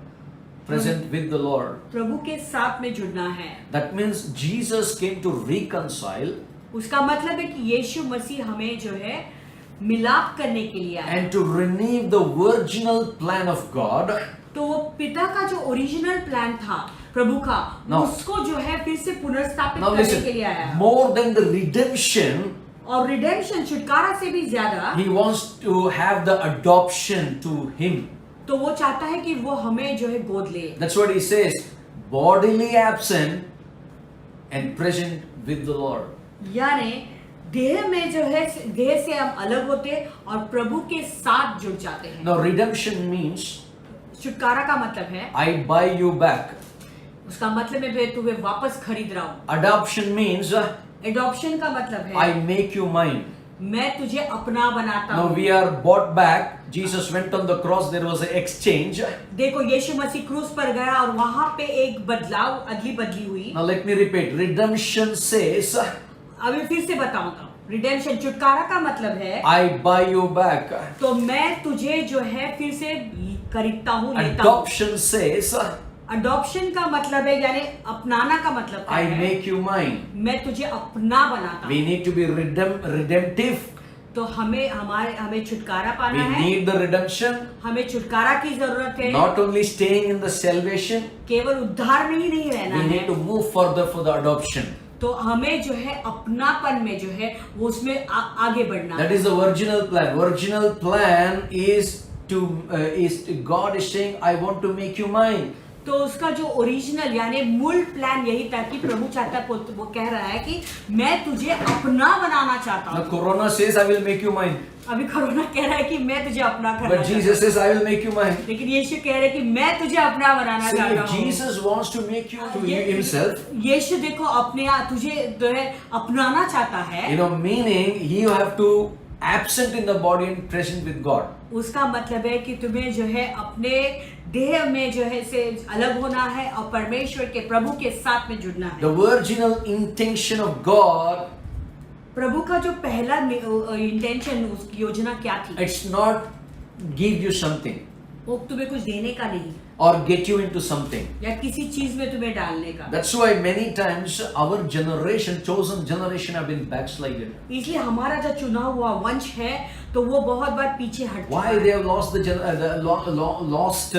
present with the Lord. प्रभु के साथ में जुड़ना है। That means Jesus came to reconcile उसका मतलब है कि यीशु मसीह हमें जो है मिलाप करने के लिए आया। and to renew the original plan of God. तो वो पिता का जो ओरिजिनल प्लान था प्रभु का, Now- उसको जो है फिर से पुनर्स्थापित Now करने के लिए listen, आया। more than the redemption, और रिडेम्पशन छुटकारा से भी ज्यादा he wants to have the adoption to him. तो वो चाहता है कि वो हमें जो है गोद ले। That's what he says, bodily absent and present with the Lord. यानी देह में जो है देह से हम अलग होते और प्रभु के साथ जुड़ जाते हैं। Now redemption means छुटकारा का मतलब है, I buy you back. उसका मतलब है मैं तुम्हें वापस खरीद रहा हूँ। Adoption means एडॉप्शन का मतलब I है make you mine. मैं तुझे अपना बनाता Now हूँ। we are bought back Jesus went on the cross, there was an exchange. देखो यीशु मसीह क्रूस पर गया और वहां पे एक बदलाव अदली बदली हुई। Now let me repeat. Redemption says, अभी फिर से बताऊंगा, रिडेम्पशन छुटकारा का मतलब है I buy you back. तो मैं तुझे जो है फिर से खरीदता हूँ, लेता हूँ। Adoption says, अडॉप्शन का मतलब है यानी अपनाना का मतलब क्या I है? make you mine. मैं तुझे अपना बनाता हूँ। We need to be redemptive. तो हमें छुटकारा We पाना है, need the redemption. हमें छुटकारा की जरूरत है। Not only staying in the salvation, केवल उद्धार में ही नहीं रहना we need है, to move further for the adoption. तो हमें जो है अपनापन में जो है वो उसमें आगे बढ़ना That है। is the original plan. Original plan is God is saying, I want to make you mine. तो उसका जो ओरिजिनल यानी मूल प्लान यही था कि प्रभु चाहता वो कह रहा है कि मैं तुझे अपना बनाना चाहता Now हूँ। Corona says, I will make you mine. अभी कोरोना कह रहा है कि मैं तुझे अपना करना But चाहता Jesus says, I will make you mine. हूँ, लेकिन यीशु कह रहे हैं कि मैं तुझे अपना बनाना See, चाहता if हूँ। Jesus wants to make you to himself, यीशु देखो तुझे जो है अपनाना चाहता है, meaning you have to absent in the body and present with God. उसका मतलब है कि तुम्हें जो है अपने देह में जो है से अलग होना है और परमेश्वर के प्रभु के साथ में जुड़ना है। The original intention of God, प्रभु का जो पहला इंटेंशन, उसकी योजना क्या थी? it's not give you something वो तुम्हें कुछ देने का नहीं or get you into something. या किसी चीज में तुम्हें डालने का। That's why many times our generation, chosen generation, have been backslided. इसलिए हमारा जो चुना हुआ वंश है तो वो बहुत बार पीछे हट चुका Why है। they have lost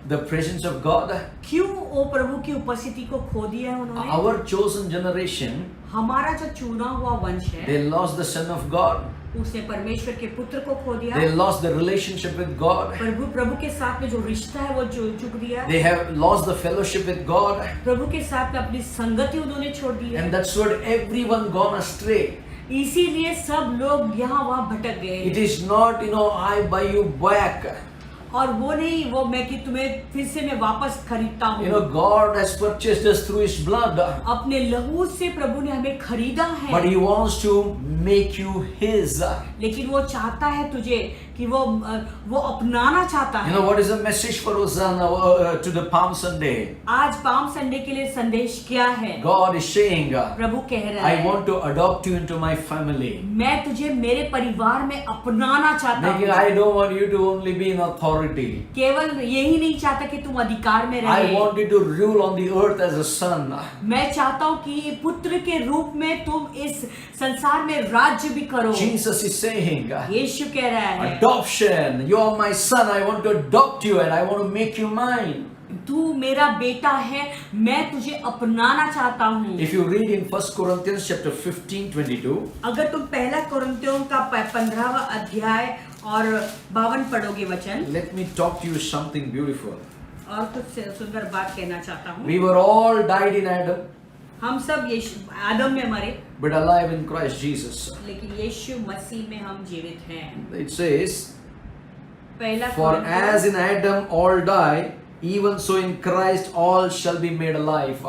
the presence of God? क्यों वो प्रभु की उपस्थिति को खो दिया है उन्होंने? Our chosen generation, हमारा जो चुना हुआ वंश है they lost the Son of God. उसने परमेश्वर के पुत्र को खो दिया। They lost the relationship with God. प्रभु के साथ में जो रिश्ता है वो चुक दिया। They have lost the fellowship with God. प्रभु के साथ में अपनी संगति उन्होंने छोड़ दी है। And that's what everyone gone astray. इसीलिए सब लोग यहाँ वहाँ भटक गए। It is not, I buy you back. और वो नहीं वो मैं कि तुम्हें फिर से मैं वापस खरीदता हूँ। God has purchased us through His blood. अपने लहू से प्रभु ने हमें खरीदा है। But He wants to make you His. लेकिन वो चाहता है तुझे कि वो अपनाना चाहता है। What is the message for Hosanna to the Palm Sunday? आज पाम संडे के लिए संदेश क्या है? God is saying, प्रभु कह रहा I है, want to adopt you into my family. मैं तुझे मेरे परिवार में अपनाना चाहता Making, हूँ। I don't want you to only be in authority. केवल यही नहीं चाहता कि तुम अधिकार में I रहे। want you to rule on the earth as a son. मैं चाहता हूँ कि पुत्र के रूप में तुम इस संसार में राज्य भी करो। Jesus is saying, यीशु कह रहा है, adoption. You are my son. I want to adopt you and I want to make you mine. तू मेरा बेटा है, मैं तुझे अपनाना चाहता हूँ। If you read in 1 Corinthians chapter 15:22, अगर तुम पहला कोरिन्थियों का 15वां अध्याय और 52 पढ़ोगे वचन, let me talk to you something beautiful. और कुछ सुंदर बात कहना चाहता हूँ। We were all died in Adam, हम सब आदम में मरे, but alive in Christ Jesus. लेकिन यीशु मसीह में हम जीवित हैं। It says, पहला for कोरिन्थियों as in Adam all die, even so in Christ all shall be made alive.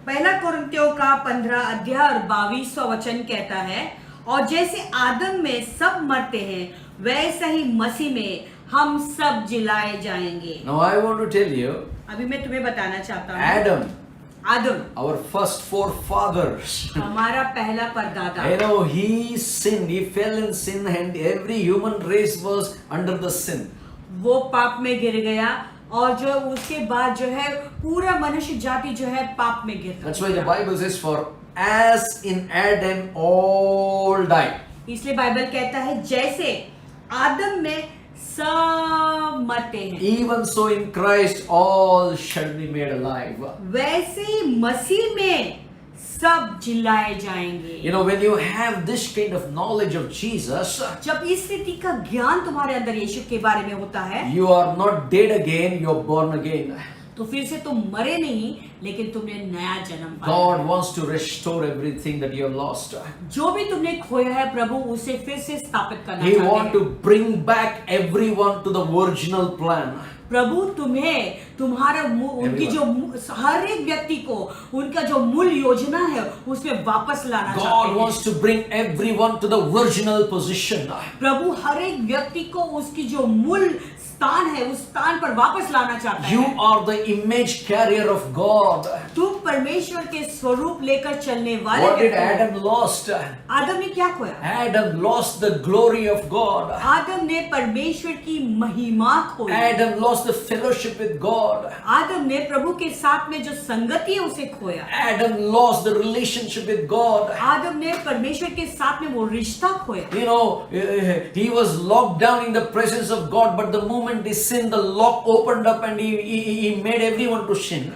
पहला कोरिन्थियों का 15 अध्याय और 22वां वचन कहता है, और जैसे आदम में सब मरते हैं वैसे ही मसीह में हम सब जिलाए जाएंगे। Now I want to tell you, अभी मैं तुम्हें बताना चाहता हूँ, Adam, Adam our first forefathers, हमारा पहला परदादा, he sinned, he fell in sin, and every human race was under the sin. वो पाप में गिर गया और जो उसके बाद जो है पूरा मनुष्य जाति जो है पाप में गिर That's why the Bible says, for as in Adam all die. इसलिए बाइबल कहता है जैसे आदम में सब मरते हैं Even so in Christ all shall be made alive. वैसे ही मसीह में सब जिलाए जाएंगे। When you have this kind of knowledge of Jesus, जब इस रीति का ज्ञान तुम्हारे अंदर यीशु के बारे में होता है, you are not dead again, you are born again. तो फिर से तुम मरे नहीं, लेकिन तुमने नया जन्म पाया। God wants to restore everything that you have lost. जो भी तुमने खोया है प्रभु उसे फिर से स्थापित करना He चाहते wants हैं। to bring back everyone to the original plan. प्रभु तुम्हें तुम्हारा उनकी जो हर एक व्यक्ति को उनका जो मूल योजना है उसमें वापस लाना God चाहते हैं। wants to bring everyone to the original position. प्रभु हर एक व्यक्ति को उसकी जो मूल स्थान है उस स्थान पर वापस लाना चाहता You है। are the image carrier of God. तुम परमेश्वर के स्वरूप लेकर चलने वाले What did व्यक्ति हो। Adam lost? आदम ने क्या खोया? Adam lost the glory of God. आदम ने परमेश्वर की महिमा खोई। Adam lost the fellowship with God. आदम ने प्रभु के साथ में जो संगति है उसे खोया। Adam lost the relationship with God. आदम ने परमेश्वर के साथ में वो रिश्ता खोया। You know, he was locked down in the presence of God, but the moment he sinned, the lock opened up and he made everyone to sin.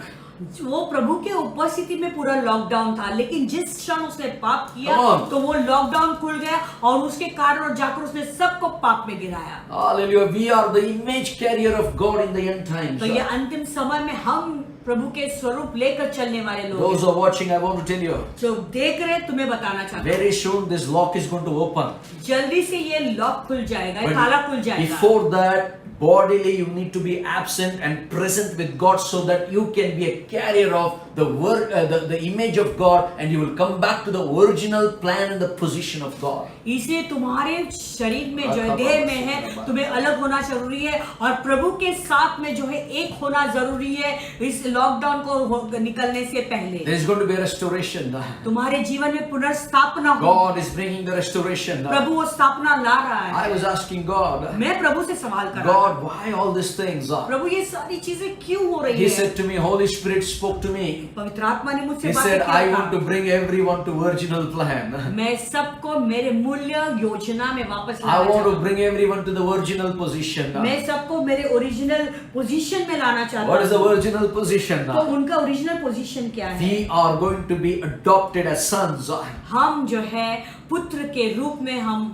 वो प्रभु के उपस्थिति में पूरा लॉकडाउन था, लेकिन जिस क्षण उसने पाप किया Come on. तो वो लॉकडाउन खुल गया और उसके कारण और जाकर उसने सबको पाप में गिराया। Hallelujah. We are the image carrier of God in the end times. तो ये अंतिम समय में हम प्रभु के स्वरूप लेकर चलने वाले लोग Those हैं। who are watching, I want to tell you, जो देख रहे हैं, तुम्हें बताना चाहता हूँ, very soon this lock is going to open. जल्दी से ये लॉक खुल जाएगा, ये But ताला खुल जाएगा। before that, bodily you need to be absent and present with God so that you can be a carrier of the word, the image of God, and you will come back to the original plan and the position of God. इसलिए तुम्हारे शरीर में जो है, देह में है, तुम्हें अलग होना जरूरी है और प्रभु के साथ में जो है एक होना जरूरी है। इस लॉकडाउन को निकलने से पहले There is going to be a restoration. तुम्हारे जीवन में पुनर्स्थापना हो। God is bringing the restoration. प्रभु वो स्थापना ला रहा I है। was asking God, मैं प्रभु से सवाल कर रहा God, why all these things? था, प्रभु ये सारी चीजें क्यों हो रही He है? said to me, Holy Spirit spoke to me. पवित्र आत्मा ने मुझसे He बातें said, I want to किया था। bring everyone to original plan. मैं सबको मेरे मूल्य योजना में वापस I लाना want चाहता to हूँ। bring everyone to the original position. मैं सबको मेरे ओरिजिनल पोजीशन में लाना चाहता What is the हूँ। original position? तो उनका ओरिजिनल पोजीशन क्या है? We are going to be adopted as sons. हम जो है पुत्र के रूप में हम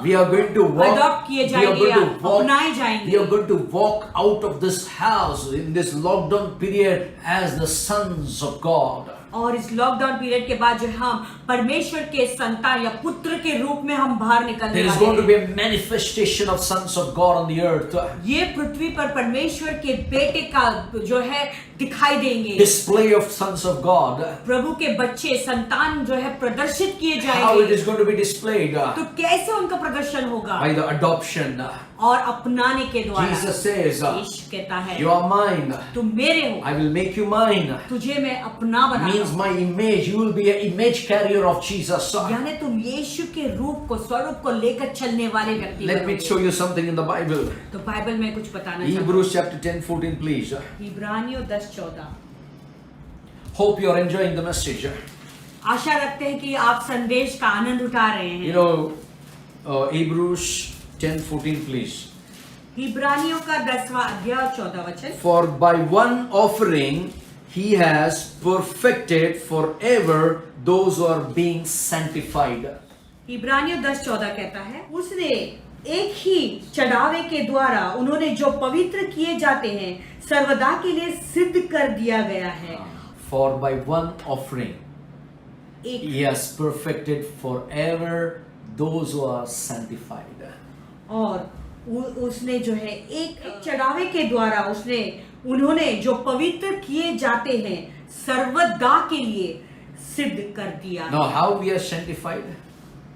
We are going to walk. Adopt किए We are जाएंगे going या to walk. अपनाए We जाएंगे are going to walk out of this house in this lockdown period as the sons of God. और इस लॉकडाउन पीरियड के बाद जो हम परमेश्वर के संतान या पुत्र के रूप में हम बाहर निकलने There is वाले going to हैं। be a manifestation of sons of God on the earth. ये पृथ्वी पर परमेश्वर के बेटे का जो है दिखाई देंगे। Display of sons of God. प्रभु के बच्चे संतान जो है प्रदर्शित किए How it जाएंगे। is going to be displayed? तो कैसे उनका प्रदर्शन होगा? By the adoption. और अपनाने के द्वारा। Jesus says, यीशु कहता है, you are mine. तुम मेरे हो, I will make you mine. तुझे मैं अपना बनाऊंगा। Means my image. You will be an image carrier of Jesus. यानी तुम यीशु के रूप को, स्वरूप को लेकर चलने वाले व्यक्ति Let me बनोगे। show you something in the Bible. तो बाइबल में कुछ बताना चाहता हूँ। Hebrews chapter 10:14, please. इब्रानियों 10:14। Hope you are enjoying the message. आशा रखते हैं कि आप संदेश का आनंद उठा रहे हैं। You know, Hebrews 10:14, please. इब्रानियों का 10वां अध्याय और 14 वचन। For by one offering he has perfected forever those who are being sanctified. इब्रानियों 10:14 कहता है, उसने एक ही चढ़ावे के द्वारा उन्होंने जो पवित्र किए जाते हैं सर्वदा के लिए सिद्ध कर दिया गया है। For by one offering एक he has perfected forever those who are sanctified. और उसने जो है एक चढ़ावे के द्वारा उसने उन्होंने जो पवित्र किए जाते हैं सर्वदा के लिए सिद्ध कर दिया। Now how we are sanctified?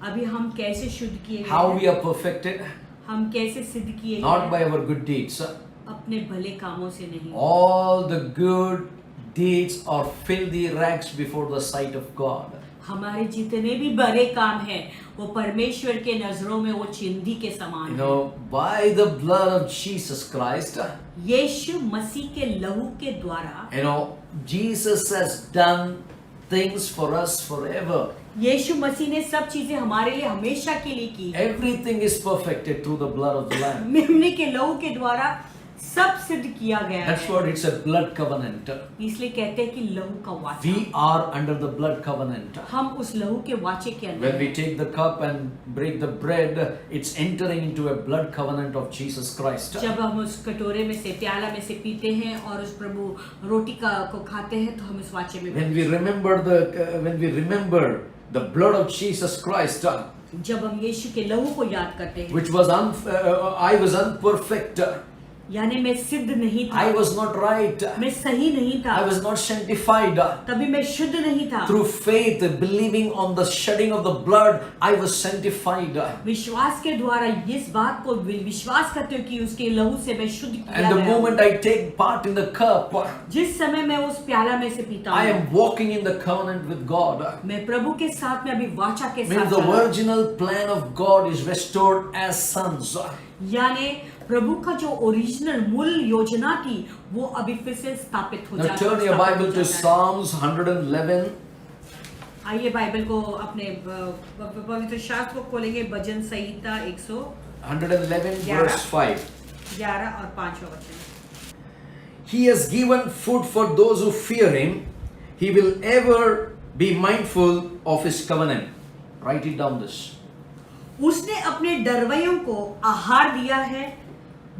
अभी हम कैसे शुद्ध किए How गए we हैं? are perfected? हम कैसे सिद्ध किए Not गए by हैं? our good deeds. अपने भले कामों से नहीं। All the good deeds are filthy rags before the sight of God. हमारे जितने भी बड़े काम हैं वो परमेश्वर के नजरों में वो चिंदी के समान You है। know, by the blood of Jesus Christ, यीशु मसीह के लहू के द्वारा you know, Jesus has done things for us forever. यीशु मसीह ने सब चीजें हमारे लिए हमेशा के लिए की। Everything is perfected through the blood of the Lamb. मेमने के लहू के द्वारा सब सिद्ध किया गया That's है। what it's a blood covenant. इसलिए कहते हैं कि लहू का वाचा। We are under the blood covenant. हम उस लहू के वाचे के अंदर When we हैं। take the cup and break the bread, it's entering into a blood covenant of Jesus Christ. जब हम उस कटोरे में से प्याला में से पीते हैं और उस प्रभु रोटी को खाते हैं तो हम इस वाचे में When we remember the blood of Jesus Christ, जब हम यीशु के लहू को याद करते हैं which was I was unperfect. यानी मैं सिद्ध नहीं था, I was not right. मैं सही नहीं था, I was not sanctified. तभी मैं शुद्ध नहीं था। Through faith, believing on the shedding of the blood, I was sanctified. विश्वास के द्वारा इस बात को विश्वास करते हो कि उसके लहू से मैं शुद्ध किया And the गया हूँ। moment I take part in the cup, जिस समय मैं उस प्याला में से पीता I हूँ, am walking in the covenant with God. मैं प्रभु के साथ में अभी वाचा के Means साथ the चल रहा हूँ। original plan of God is restored as sons. यानी प्रभु का जो ओरिजिनल मूल योजना थी वो अभी फिर से स्थापित हो Now जाता turn your Bible to है। Psalms 111. आइए बाइबल को अपने पवित्र शास्त्र को खोलेंगे, भजन संहिता 111 11. verse 5. 11 और 5 वचन। He has given food for those who fear him. He will ever be mindful of his covenant. Write it down this. उसने अपने डरवैयों को आहार दिया है,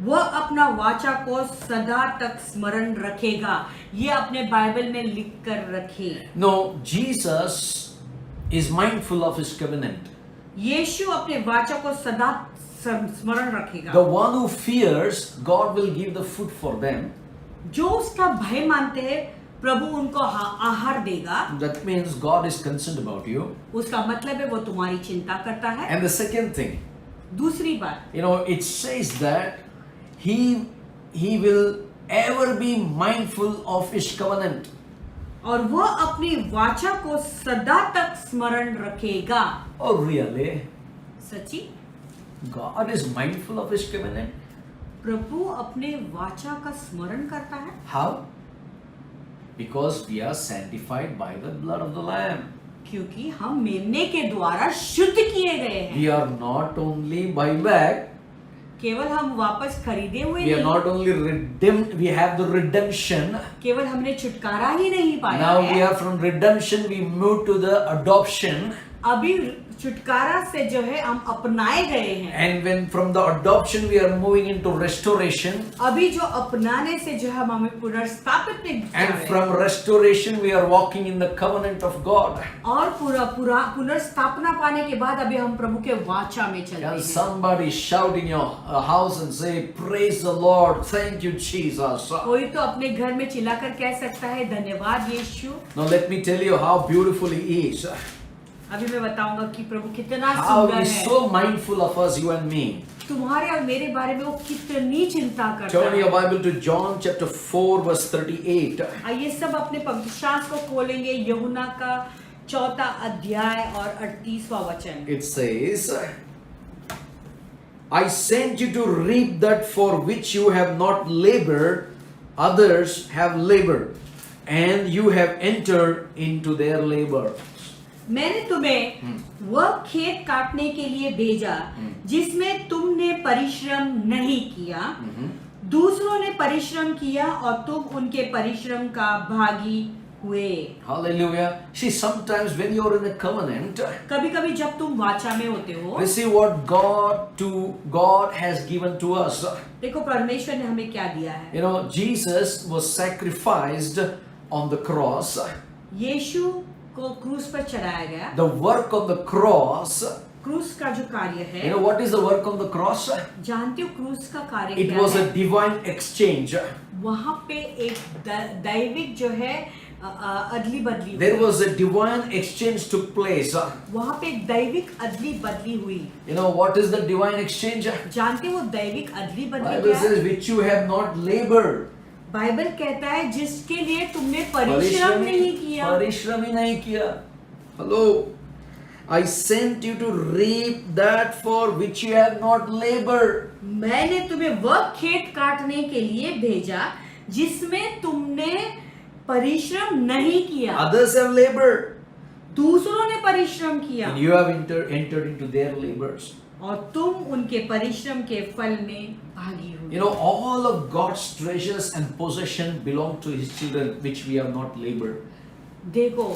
वह अपना वाचा को सदा तक स्मरण रखेगा। ये अपने बाइबल में लिख कर रखें। No, Jesus is mindful of his covenant. यीशु अपने वाचा को सदा स्मरण रखेगा। The one who fears, God will give the food for them. जो उसका भय मानते हैं, प्रभु उनको आहार देगा। That means God is concerned about you. उसका मतलब है वो तुम्हारी चिंता करता है। And the second thing, दूसरी बात, it says that he will ever be mindful of his covenant. और वह अपनी वाचा को सदा तक स्मरण रखेगा। Oh, really? सच्ची? God is mindful of his covenant? प्रभु अपने वाचा का स्मरण करता है। How? Because we are sanctified by the blood of the Lamb. क्योंकि हम मेमने के द्वारा शुद्ध किए गए हैं। We are not only buyback, केवल हम वापस खरीदे हुए we are नहीं, not only redeemed, we have the redemption. केवल हमने छुटकारा ही नहीं पाया Now है। we are from redemption, we move to the adoption. अभी छुटकारा से जो है हम अपनाए गए हैं। And when from the adoption we are moving into restoration. अभी जो अपनाने से जो है हमें पुनर्स्थापित में जा And रहे हैं। from restoration we are walking in the covenant of God. और पुनर्स्थापना पाने के बाद अभी हम प्रभु के वाचा में चलते Can हैं। somebody shout in your house and say, praise the Lord, thank you Jesus. कोई तो अपने घर में चिल्लाकर कह सकता है, धन्यवाद यीशु। Now let me tell you how beautiful he is. अभी मैं बताऊंगा कि प्रभु कितना How सुंदर he is है। so mindful of us, you and me. तुम्हारे और मेरे बारे में वो कितनी चिंता करता Turn your है। Bible to John chapter 4 verse 38. आइए सब अपने पवित्र शास्त्र को खोलेंगे, यूहन्ना का 4 अध्याय और 38वां वचन। It says, I sent you to reap that for which you have not labored, others have labored, and you have entered into their labor. मैंने तुम्हें वह खेत काटने के लिए भेजा जिसमें तुमने परिश्रम नहीं किया, दूसरों ने परिश्रम किया और तुम उनके परिश्रम का भागी हुए। Hallelujah. See, sometimes when you are in a covenant, कभी-कभी जब तुम वाचा में होते हो, receive what God has given to us. देखो परमेश्वर ने हमें क्या दिया है। Jesus was sacrificed on the cross. यीशु को क्रूस पर चढ़ाया गया। The work on the cross, क्रूस का जो कार्य है, what is the work on the cross? जानते हो क्रूस का कार्य It क्या was a है? divine exchange. वहाँ पे एक दैविक जो है अदली बदली There हुई। was a divine exchange took place. वहाँ पे एक दैविक अदली बदली हुई। What is the divine exchange? जानते हो दैविक अदली बदली Bible क्या है? says, which you have not labored. Bible कहता है जिसके लिए तुमने परिश्रम नहीं किया। परिश्रम ही नहीं किया। Hello. I sent you to reap that for which you have not labored. मैंने तुम्हें वह खेत काटने के लिए भेजा जिसमें तुमने परिश्रम नहीं किया। Others have labored. दूसरों ने परिश्रम किया And you have entered into their labors. और तुम उनके परिश्रम के फल में भागी हो। All of God's treasures and possession belong to His children, which we have not labored. देखो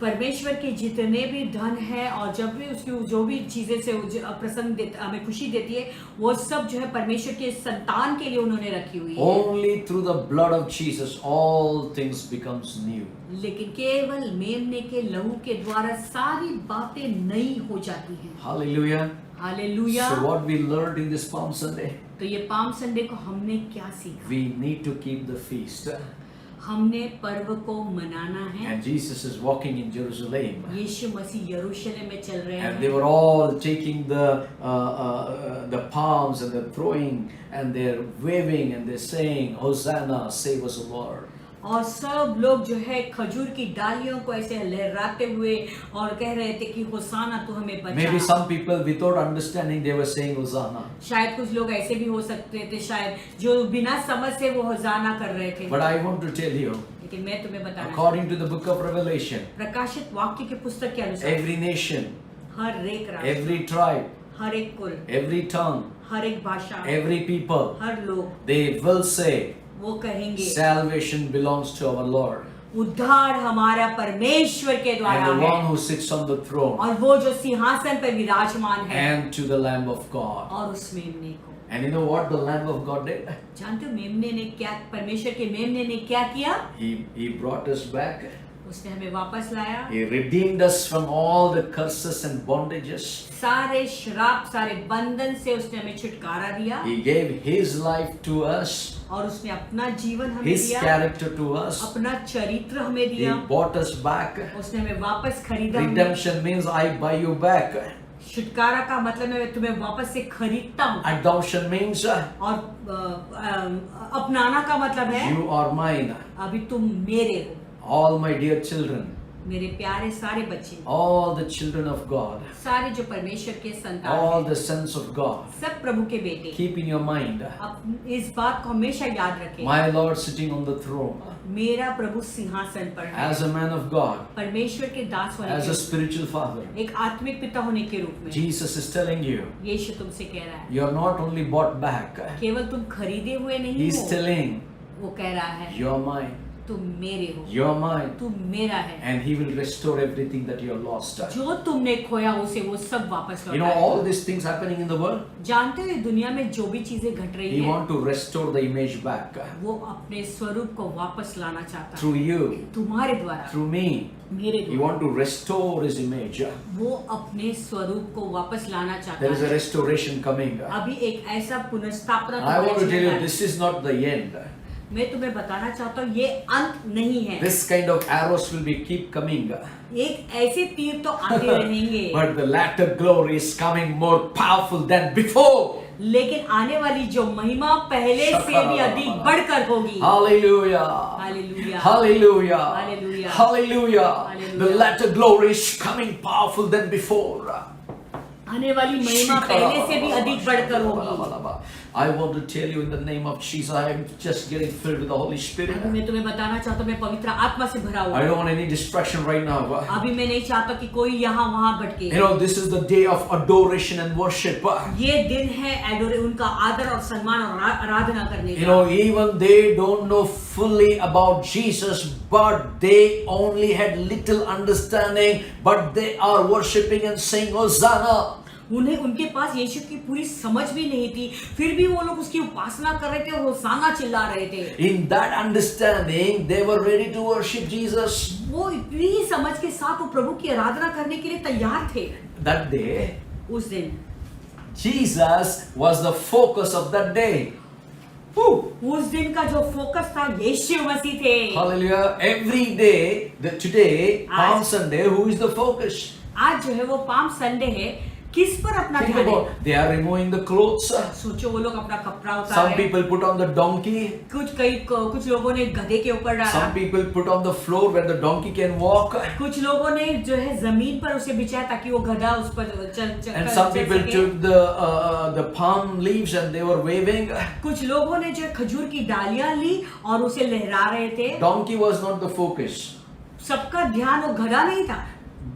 परमेश्वर के जितने भी धन है और जब भी उसकी जो भी चीजें से प्रसन्न हमें खुशी देती है, वो सब जो है परमेश्वर के संतान के लिए उन्होंने रखी हुई है। Only through the blood of Jesus all things becomes new. लेकिन केवल मेमने के लहू के द्वारा सारी बातें नई हो जाती हैं। Hallelujah. Hallelujah. So what we learned in this Palm Sunday, तो ये पाम संडे को हमने क्या सीखा? we need to keep the feast. हमने पर्व को मनाना है। And Jesus is walking in Jerusalem. यीशु मसीह यरूशलेम में चल रहे And they हैं were all taking the palms and they're throwing and they're waving and they're saying, Hosanna, save us, O Lord. और सब लोग जो है खजूर की डालियों को ऐसे लहराते हुए और कह रहे थे कि होसाना तू हमें Maybe बचा। some people without understanding they were saying Hosanna. शायद कुछ लोग ऐसे भी हो सकते थे, शायद जो बिना समझ से वो होसाना कर रहे थे। But I want to tell you, लेकिन मैं तुम्हें बताना according to the book of Revelation, प्रकाशित वाक्य के पुस्तक के अनुसार every nation, हर एक राष्ट्र, every tribe, हर एक कुल, every tongue, हर एक भाषा, every people, हर लोग they will say, वो कहेंगे salvation belongs to our Lord उद्धार हमारा परमेश्वर के द्वारा and the है one who sits on the throne और वो जो सिंहासन पर विराजमान है and to the Lamb of God. और उस मेमने को। And you know what the Lamb of God did? जानते हो मेमने ने क्या, परमेश्वर के मेमने ने क्या किया? He brought us back. उसने हमें वापस लाया, He redeemed us from all the curses and bondages. सारे श्राप, सारे बंधन से उसने हमें छुटकारा दिया He gave His life to us, और उसने अपना जीवन हमें His दिया, character to us. अपना चरित्र हमें He दिया, bought us back. उसने हमें वापस खरीदा। हमें Redemption means I buy you back. छुटकारा का मतलब मैं तुम्हें वापस से खरीदता हूँ Adoption means और अपनाना का मतलब है you are mine. अभी तुम मेरे हो, All my dear children, मेरे प्यारे सारे बच्चे, all the children of God, सारे जो परमेश्वर के संतान all हैं, the sons of God. सब प्रभु के बेटे। Keep in your mind, अब इस बात को हमेशा याद रखें, my Lord sitting on the throne मेरा प्रभु सिंहासन पर है, as a man of God, परमेश्वर के दास होने as के a रूप spiritual father. में, एक आत्मिक पिता होने के रूप में Jesus is telling you, यीशु तुमसे कह रहा है, you are not only bought back, केवल तुम खरीदे हुए नहीं He's हो, telling, वो कह रहा है you are mine, तुम मेरे हो, you are mine, तुम मेरा है, and He will restore everything that you have lost. जो तुमने खोया उसे वो सब वापस You know लौटाएगा। all these things happening in the world? जानते हो दुनिया में जो भी चीजें घट रही He है want to restore the image back वो अपने स्वरूप को वापस लाना चाहता है, through you, तुम्हारे द्वारा, through me. मेरे He द्वारा। want to restore His image. वो अपने स्वरूप को वापस लाना चाहता There is a है। restoration coming. अभी एक ऐसा पुनर्स्थापना I want to तुम्हारे tell you, जीवन में- this is not the end. मैं तुम्हें बताना चाहता हूँ ये अंत नहीं है। This kind of arrows will be keep coming. एक ऐसे तीर तो आते रहेंगे, But the latter glory is coming more powerful than before. लेकिन आने वाली जो महिमा पहले से भी अधिक बढ़कर होगी। Hallelujah. Hallelujah. Hallelujah. Hallelujah. Hallelujah. Hallelujah. The latter glory is coming powerful than before. आने वाली महिमा पहले से भी अधिक बढ़कर होगी। I want to tell you in the name of Jesus, I am just getting filled with the Holy Spirit. अभी मैं तुम्हें बताना चाहता हूँ मैं पवित्र आत्मा से भरा हुआ I हूँ। don't want any distraction right now. अभी मैं नहीं चाहता कि कोई यहाँ वहाँ भटके। You know, this is the day of adoration and worship. ये दिन है उनका आदर और सम्मान और आराधना करने You का। know, even they don't know fully about Jesus, but they only had little understanding, but they are worshiping and saying Hosanna. उन्हें उनके पास यीशु की पूरी समझ भी नहीं थी, फिर भी वो लोग उसकी उपासना कर रहे थे और होसाना चिल्ला रहे थे। In that understanding, they were ready to worship Jesus. वो इतनी ही समझ के साथ वो प्रभु की आराधना करने के लिए तैयार थे। That day, उस दिन Jesus was the focus of that day. Woo! उस दिन का जो फोकस था यीशु मसीह थे। Hallelujah. Every day, today, Palm Sunday, who is the focus? आज जो है वो पाम संडे है, किस पर अपना Think ध्यान है? about, they are removing the clothes. सोचो वो लोग अपना कपड़ा उतार Some रहे हैं। people put on the donkey. कुछ लोगों ने गधे के ऊपर डाला, Some people put on the floor where the donkey can walk. कुछ लोगों ने जो है जमीन पर उसे बिछाया ताकि वो गधा उस पर चल And some people सके। took the palm leaves and they were waving. कुछ लोगों ने जो है खजूर की डालियां ली और उसे लहरा रहे थे। Donkey was not the focus. सबका ध्यान वो गधा नहीं था,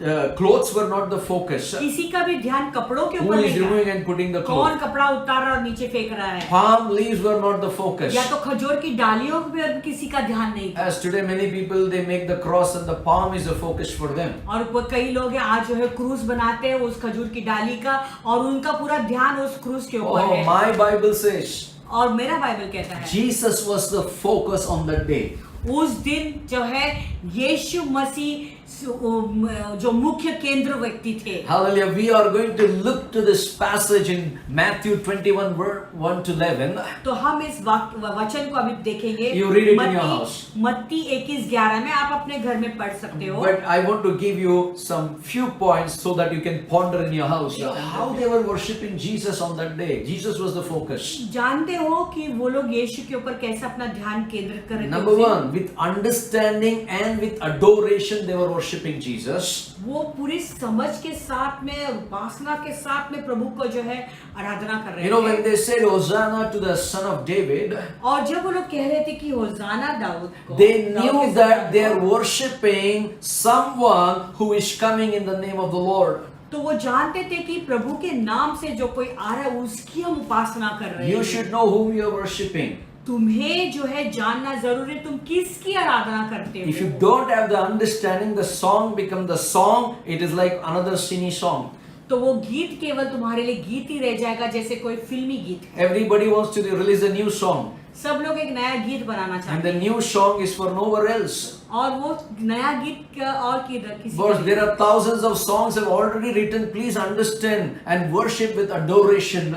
The clothes were not the focus. किसी का भी ध्यान कपड़ों के Who ऊपर is नहीं removing था। and putting the कौन clothes? कपड़ा उतार रहा और नीचे फेंक रहा है? Palm leaves were not the focus. या तो खजूर की डालियों पर किसी का ध्यान नहीं था। As today many people they make the cross and the palm is the focus for them. और वो कई लोग हैं आज जो है क्रूस बनाते हैं उस खजूर की डाली का और उनका पूरा ध्यान उस क्रूस के ऊपर Oh, है। my Bible says और मेरा बाइबल कहता है Jesus was the focus on that day. उस दिन जो है यीशु मसीह जो मुख्य केंद्र व्यक्ति थे। Hallelujah. We are going to look to this passage in Matthew 21, verse 1 to 11. तो हम इस वचन को अभी देखेंगे। You read it in your house. मत्ती 21:11 में आप अपने घर में पढ़ सकते हो। But I want to give you some few points so that you can ponder in your house how they were worshiping Jesus on that day. Jesus was the focus. जानते हो कि वो लोग यीशु के ऊपर कैसे अपना ध्यान केंद्रित कर रहे थे? Number one, with understanding and with adoration, they were worshiping Jesus. वो पूरी समझ के साथ में, उपासना के साथ में प्रभु को जो है आराधना कर रहे You know, थे। when they said Hosanna to the Son of David, और जब वो लोग कह रहे थे कि होसाना दाऊद को, they दाऊद knew के that संतान they are को, worshiping someone who is coming in the name of the Lord. तो वो जानते थे कि प्रभु के नाम से जो कोई आ रहा है उसकी हम उपासना कर रहे You हैं। should know whom you are worshiping. तुम्हें जो है जानना जरूरी, तुम किसकी आराधना करते If you हो। don't have the understanding, the song become the song. It is like another cine song. तो वो गीत केवल तुम्हारे लिए गीत ही रह जाएगा, जैसे कोई फिल्मी गीत है। Everybody wants to release a new song, सब लोग एक नया गीत बनाना and चाहते the हैं new song is for nowhere else. और वो नया गीत और किसी Because there are thousands of songs have already written. Please understand and worship with adoration.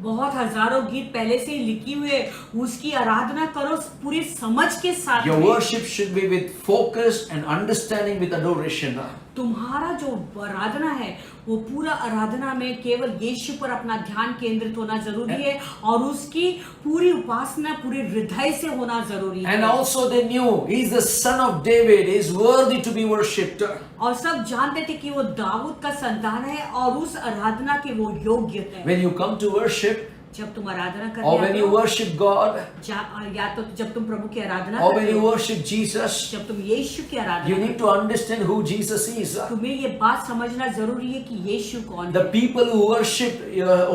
बहुत हजारों गीत पहले से ही लिखी हुए, उसकी आराधना करो पूरी समझ के साथ Your में। worship should be with focus and understanding with adoration. तुम्हारा जो आराधना है वो पूरा आराधना में केवल यीशु पर अपना ध्यान केंद्रित होना जरूरी है और उसकी पूरी उपासना पूरे हृदय से होना जरूरी है। And also they knew he is the son of David, he is worthy to be worshipped. और सब जानते थे कि वो दाऊद का संतान है और उस आराधना के वो योग्य है। When you come to worship, जब तुम आराधना करते or when you हो, worship God, या तो जब तुम प्रभु की आराधना or when करते you हो, worship Jesus, जब तुम यीशु की आराधना you करते need to understand who Jesus is. हो, तुम्हें ये बात समझना जरूरी है कि यीशु कौन The है। people who worship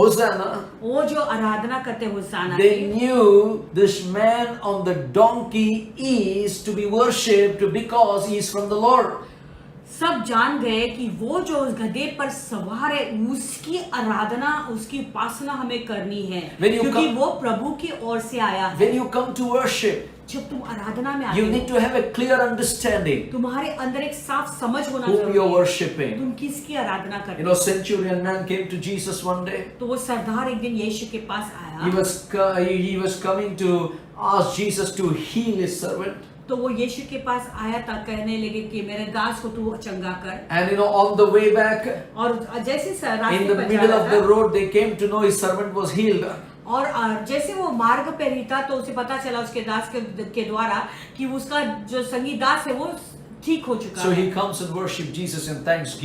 Hosanna, वो जो आराधना करते होसाना they की, knew this man on the donkey is to be worshipped because he is from the Lord. सब जान गए कि वो जो उस गधे पर सवार है उसकी आराधना, उसकी उपासना हमें करनी है, When you क्योंकि come- वो प्रभु की ओर से आया है। When you come to worship, जब तुम आराधना में आते you हो, need to have a clear understanding तुम्हारे अंदर एक साफ समझ होना whom जरूरी you are है, worshipping. तुम किसकी आराधना करते You हो। know, centurion man came to Jesus one day. तो वो सरदार एक दिन यीशु के पास He आया, was coming to ask Jesus to heal his servant. तो वो यीशु के पास आया था, कहने लगे कि मेरे दास को तू चंगा कर। And you know, on the way back, और जैसे in रास्ते the पर जा middle रहा of the था, road, they came to know his servant was healed. और जैसे वो मार्ग पे ही था तो उसे पता चला उसके दास के द्वारा कि उसका जो संगी दास है वो ठीक हो चुका So है। he comes and worship Jesus and thanks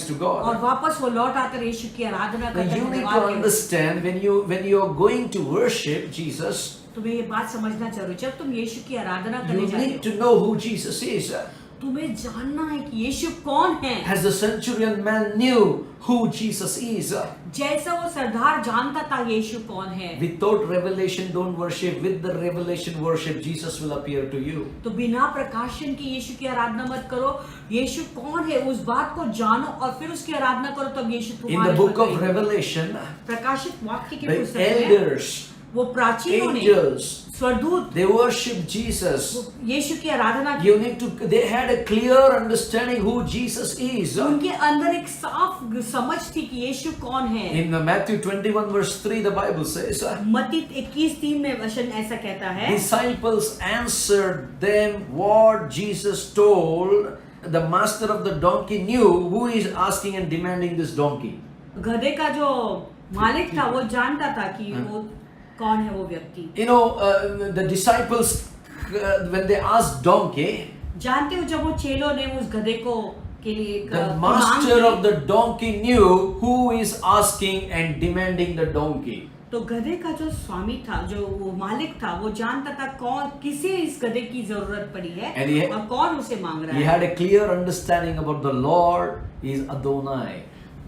to और God. वापस वो लौट आकर यीशु की आराधना Now करते you need to धन्यवाद देते। understand when you are going to worship Jesus, तुम्हें ये बात समझना जरूरी, जब तुम यीशु की आराधना you करने need जाते to हो, know who Jesus is. तुम्हें जानना है कि यीशु कौन है। As the centurion man knew who Jesus is. जैसा वो सरदार जानता था यीशु कौन है, Without revelation, don't worship. With the revelation, worship. Jesus will appear to you. तो बिना प्रकाशन के यीशु की आराधना मत करो। यीशु कौन है उस बात को जानो और फिर उसकी आराधना करो, तब यीशु In the तुम्हारे book पर of आएगा। Revelation, प्रकाशित वाक्य के the पुस्तक में elders, वो प्राचीनों ने, angels, स्वर्गदूत they worship Jesus. यीशु की आराधना की। You need to. They had a clear understanding who Jesus is. उनके अंदर एक साफ समझ थी कि यीशु कौन है। In Matthew 21 verse 3, the Bible says, मत्ती 21:3 में वचन ऐसा कहता है, disciples answered them what Jesus told. The master of the donkey knew who is asking and demanding this donkey. गधे का जो मालिक था वो जानता था कि वो कौन है वो व्यक्ति। You know, the disciples, when they asked donkey, जानते हो जब वो चेलों ने उस गधे को के लिए the मांग master की, of the donkey knew who is asking and demanding the donkey. तो गधे का जो स्वामी था, जो वो मालिक था, वो जानता था कौन किसे इस गधे की जरूरत पड़ी है And he- और कौन उसे मांग रहा He है। had a clear understanding about the Lord is Adonai.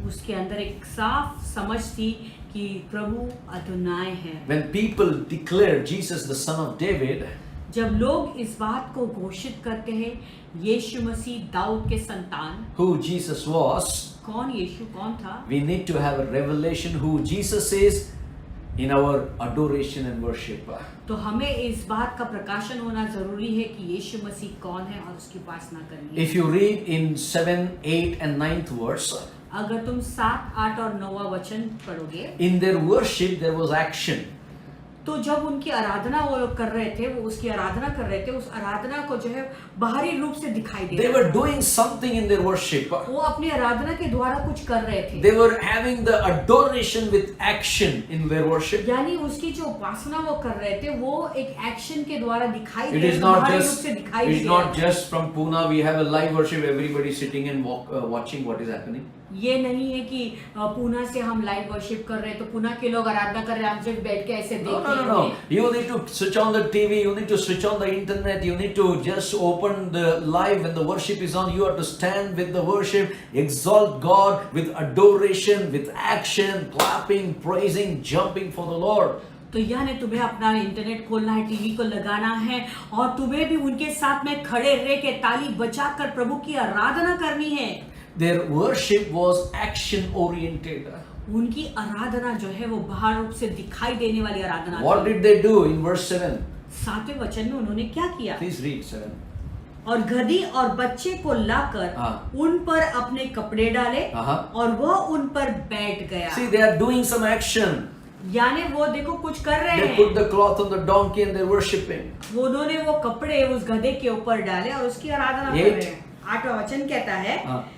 उसके अंदर एक साफ समझ थी कि प्रभु अदोनाय है। When people declare Jesus the son of David, जब लोग इस बात को घोषित करते हैं यीशु मसीह दाऊद के संतान, who Jesus was, कौन यीशु कौन था, we need to have a revelation who Jesus is in our adoration and worship. तो हमें इस बात का प्रकाशन होना जरूरी है कि यीशु मसीह कौन है और उसकी उपासना करनी है। If you read in 7, 8 and 9th verse, अगर तुम 7, 8 और 9वां वचन पढ़ोगे, in their worship there was action. तो जब उनकी आराधना वो लोग कर रहे थे, वो उसकी आराधना कर रहे थे, उस आराधना को जो है बाहरी रूप से दिखाई दे They रहा were था। doing something in their worship. वो अपनी आराधना के द्वारा कुछ कर रहे थे, They were having the adoration with action in their worship. यानी उसकी जो उपासना वो कर रहे थे वो एक एक्शन के द्वारा दिखाई It दे is रहा, not बाहरी रूप just से दिखाई it is दे not रहा। just from Pune. We have a live worship. Everybody sitting and watching what is happening. ये नहीं है कि पूना से हम लाइव वर्शिप कर रहे हैं तो पूना के लोग आराधना कर रहे हैं, हम सिर्फ बैठ के ऐसे देख रहे हैं। No. You need to switch on the TV. You need to switch on the internet. You need to just open the live when the worship is on. You have to stand with the worship, exalt God with adoration, with action, clapping, praising, jumping for the Lord. तो यानी तुम्हें अपना internet खोलना है, TV को लगाना है और तुम्हें भी उनके साथ में खड़े रह के ताली बजाकर प्रभु की आराधना करनी है। Their worship was action oriented. उनकी आराधना जो है वो बाहर रूप से दिखाई देने वाली आराधना What थी। did they do in verse 7? 7वें वचन में उन्होंने क्या किया? Please read 7. और गधी और बच्चे को लाकर हाँ। उन पर अपने कपड़े डाले हाँ। और वह उन पर बैठ गया। See, they are doing some action. यानी वो देखो कुछ कर रहे They put हैं, the cloth on the donkey and they're worshiping. वो उन्होंने वो कपड़े उस गधे के ऊपर डाले और उसकी आराधना कर रहे हैं। 8वां वचन कहता है, हाँ।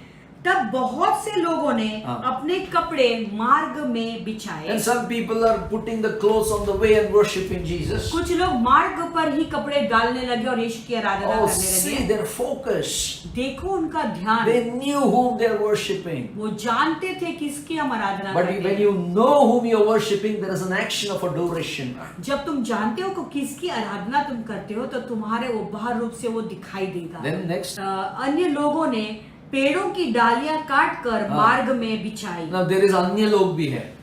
तब बहुत से लोगों ने हाँ। अपने कपड़े मार्ग में बिछाए। And some people are putting the clothes on the way and worshiping Jesus. कुछ लोग मार्ग पर ही कपड़े डालने लगे और यीशु की आराधना Oh, करने see लगे। their focus. देखो उनका ध्यान, They knew whom they are worshiping. वो जानते थे किसकी हम आराधना But करते when हैं। you know whom you are worshiping, there is an action of adoration. जब तुम जानते हो कि किसकी आराधना तुम करते हो तो तुम्हारे वो बाहर रूप से वो दिखाई देगा। Then next. अन्य लोगों ने पेड़ों की डालियां काट कर हाँ। मार्ग में बिछाई। Now there is अन्य लोग भी है.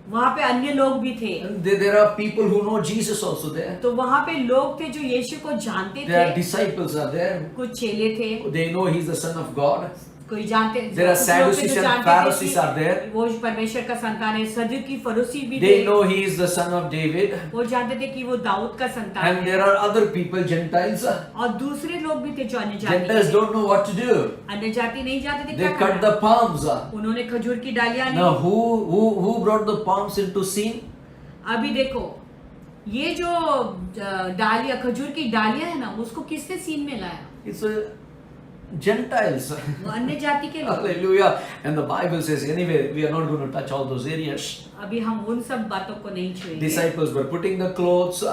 वहां पे अन्य लोग भी थे, And there are people who know Jesus also there. तो वहां पे लोग थे जो यीशु को जानते There are थे। disciples are there. कुछ चेले थे, They know He's the Son of God. कोई जानते, There are कुछ लोग थे Sadducees जो and जानते थे Pharisees कि are there. वो परमेश्वर का संतान है। सदुकी फरीसी भी They थे, know He is the Son of David. वो जानते थे कि वो दाऊद का संतान And है। there are other people, Gentiles. और दूसरे लोग भी थे जो अन्य जाति Gentiles के थे। don't know what to do. अन्य जाति नहीं जानते थे They क्या cut करना। the palms. उन्होंने खजूर की डालियां Now Lee. who brought the palms into scene? अभी देखो ये जो डालियां, खजूर की डालियां है ना, उसको किसने सीन में लाया? It's Gentiles. वो अन्य जाति के लोग। Hallelujah. And the Bible says, anyway, we are not going to touch all those areas. अभी हम उन सब बातों को नहीं छुएंगे। Disciples were putting the clothes.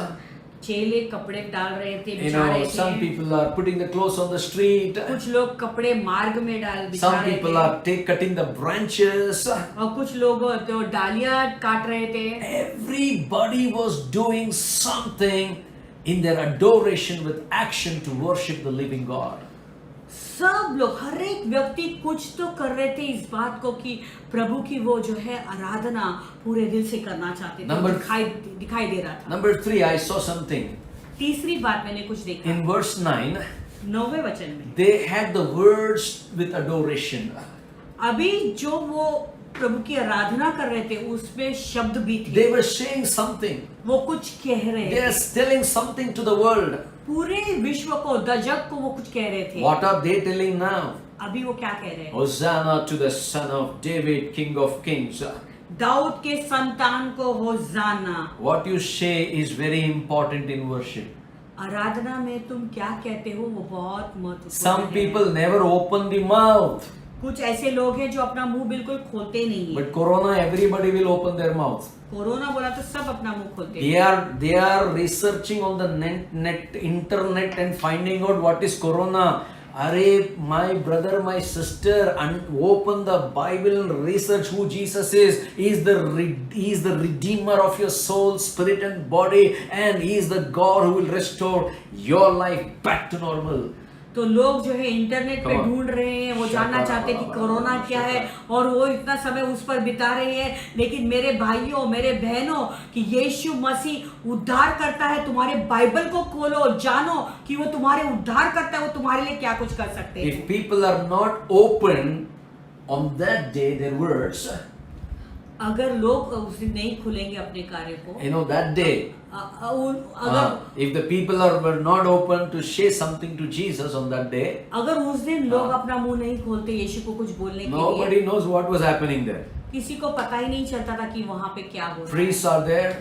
चेले कपड़े डाल रहे थे, You बिछा know, रहे some थे। people are putting the clothes on the street. कुछ लोग कपड़े मार्ग में डाल बिछा Some रहे people थे are cutting the branches. और कुछ लोग तो डालियां काट रहे थे। Everybody was doing something in their adoration with action to worship the living God. सब लोग, हर एक व्यक्ति कुछ तो कर रहे थे इस बात को कि प्रभु की वो जो है आराधना पूरे दिल से करना चाहते थे। Number- दिखाई दे रहा था। Number 3, I saw something. तीसरी बात मैंने कुछ देखा। In verse 9, 9वें वचन में they had the words with adoration. अभी जो वो प्रभु की आराधना कर रहे थे उसमें शब्द भी थे। They were saying something. वो कुछ कह रहे They थे, are telling something to the world. पूरे विश्व को, जग को वो कुछ कह रहे थे। What are they telling now? अभी वो क्या कह रहे हैं? Hosanna to the Son of David, King of Kings. Dawood के संतान को होशाना। What you say is very important in worship. आराधना में तुम क्या कहते हो वो बहुत महत्वपूर्ण Some है। people never open the mouth. कुछ ऐसे लोग हैं जो अपना मुंह बिल्कुल खोलते नहीं है। But Corona, everybody will open their mouth. Corona बोला तो सब अपना मुंह खोलते हैं। They are researching on the internet and finding out what is Corona. Arey, my brother, my sister, open the Bible and research who Jesus is. He is the redeemer of your soul, spirit and body, and He is the God who will restore your life back to normal. तो लोग जो है internet पे ढूंढ रहे हैं, वो जानना चाहते हैं कि कोरोना क्या है और वो इतना समय उस पर बिता रहे हैं। लेकिन मेरे भाइयों, मेरे बहनों, कि यीशु मसीह उद्धार करता है। तुम्हारे बाइबल को खोलो, जानो कि वो तुम्हारे उद्धार करता है, वो तुम्हारे लिए क्या कुछ कर सकते हैं। If people are not open on that day, their words, अगर लोग उस दिन नहीं खुलेंगे अपने कार्य को, You know, that day, अगर if the people were not open to say something to Jesus on that day, अगर उस दिन लोग अपना मुंह नहीं खोलते यीशु को कुछ बोलने के लिए, nobody knows what was happening there. किसी को पता ही नहीं चलता था कि वहां पे क्या हो रहा है, Priests are there,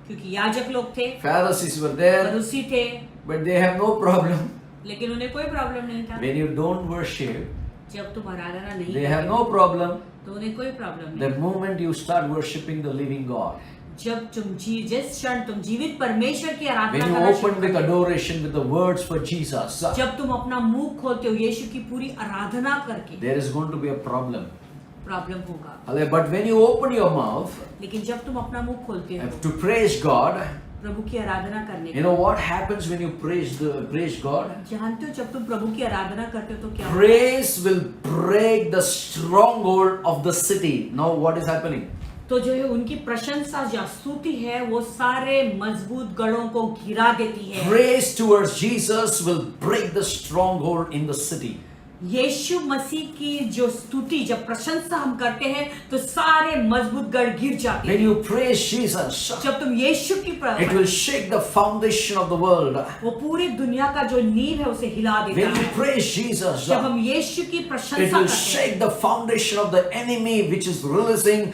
क्योंकि याजक लोग थे, Pharisees were there, फरीसी थे, but they have no problem. लेकिन उन्हें कोई प्रॉब्लम नहीं था। When you don't worship, जब तुम आराधना नहीं they have करते, no problem. तो उन्हें कोई प्रॉब्लम The नहीं। moment you start worshiping the living God, जब तुम जिस क्षण तुम जीवित परमेश्वर की when आराधना you करना शुरू open with करते हो, adoration with the words for Jesus, जब तुम अपना मुंह खोलते हो यीशु की पूरी आराधना करके, there is going to be a problem. Problem होगा। Hallelujah. But when you open your mouth लेकिन जब तुम अपना मुंह खोलते हो to praise God, प्रभु की आराधना करने you के know what happens when you praise God? जानते हो जब तुम प्रभु की आराधना करते हो तो क्या होता है? Praise will break the stronghold of the city. Now what is happening? तो जो है उनकी प्रशंसा जो स्तुति है वो सारे मजबूत गढ़ों को गिरा देती है। Praise towards Jesus will break the stronghold in the city. यीशु मसीह की जो स्तुति जब प्रशंसा हम करते हैं तो सारे मजबूत गढ़ गिर जाते When हैं। you praise Jesus, जब तुम यीशु की it will shake the foundation of the world. वो पूरी दुनिया का जो नींव है उसे हिला देता When you है। praise Jesus, जब हम यीशु की it प्रशंसा will करते हैं shake the foundation of the enemy which is releasing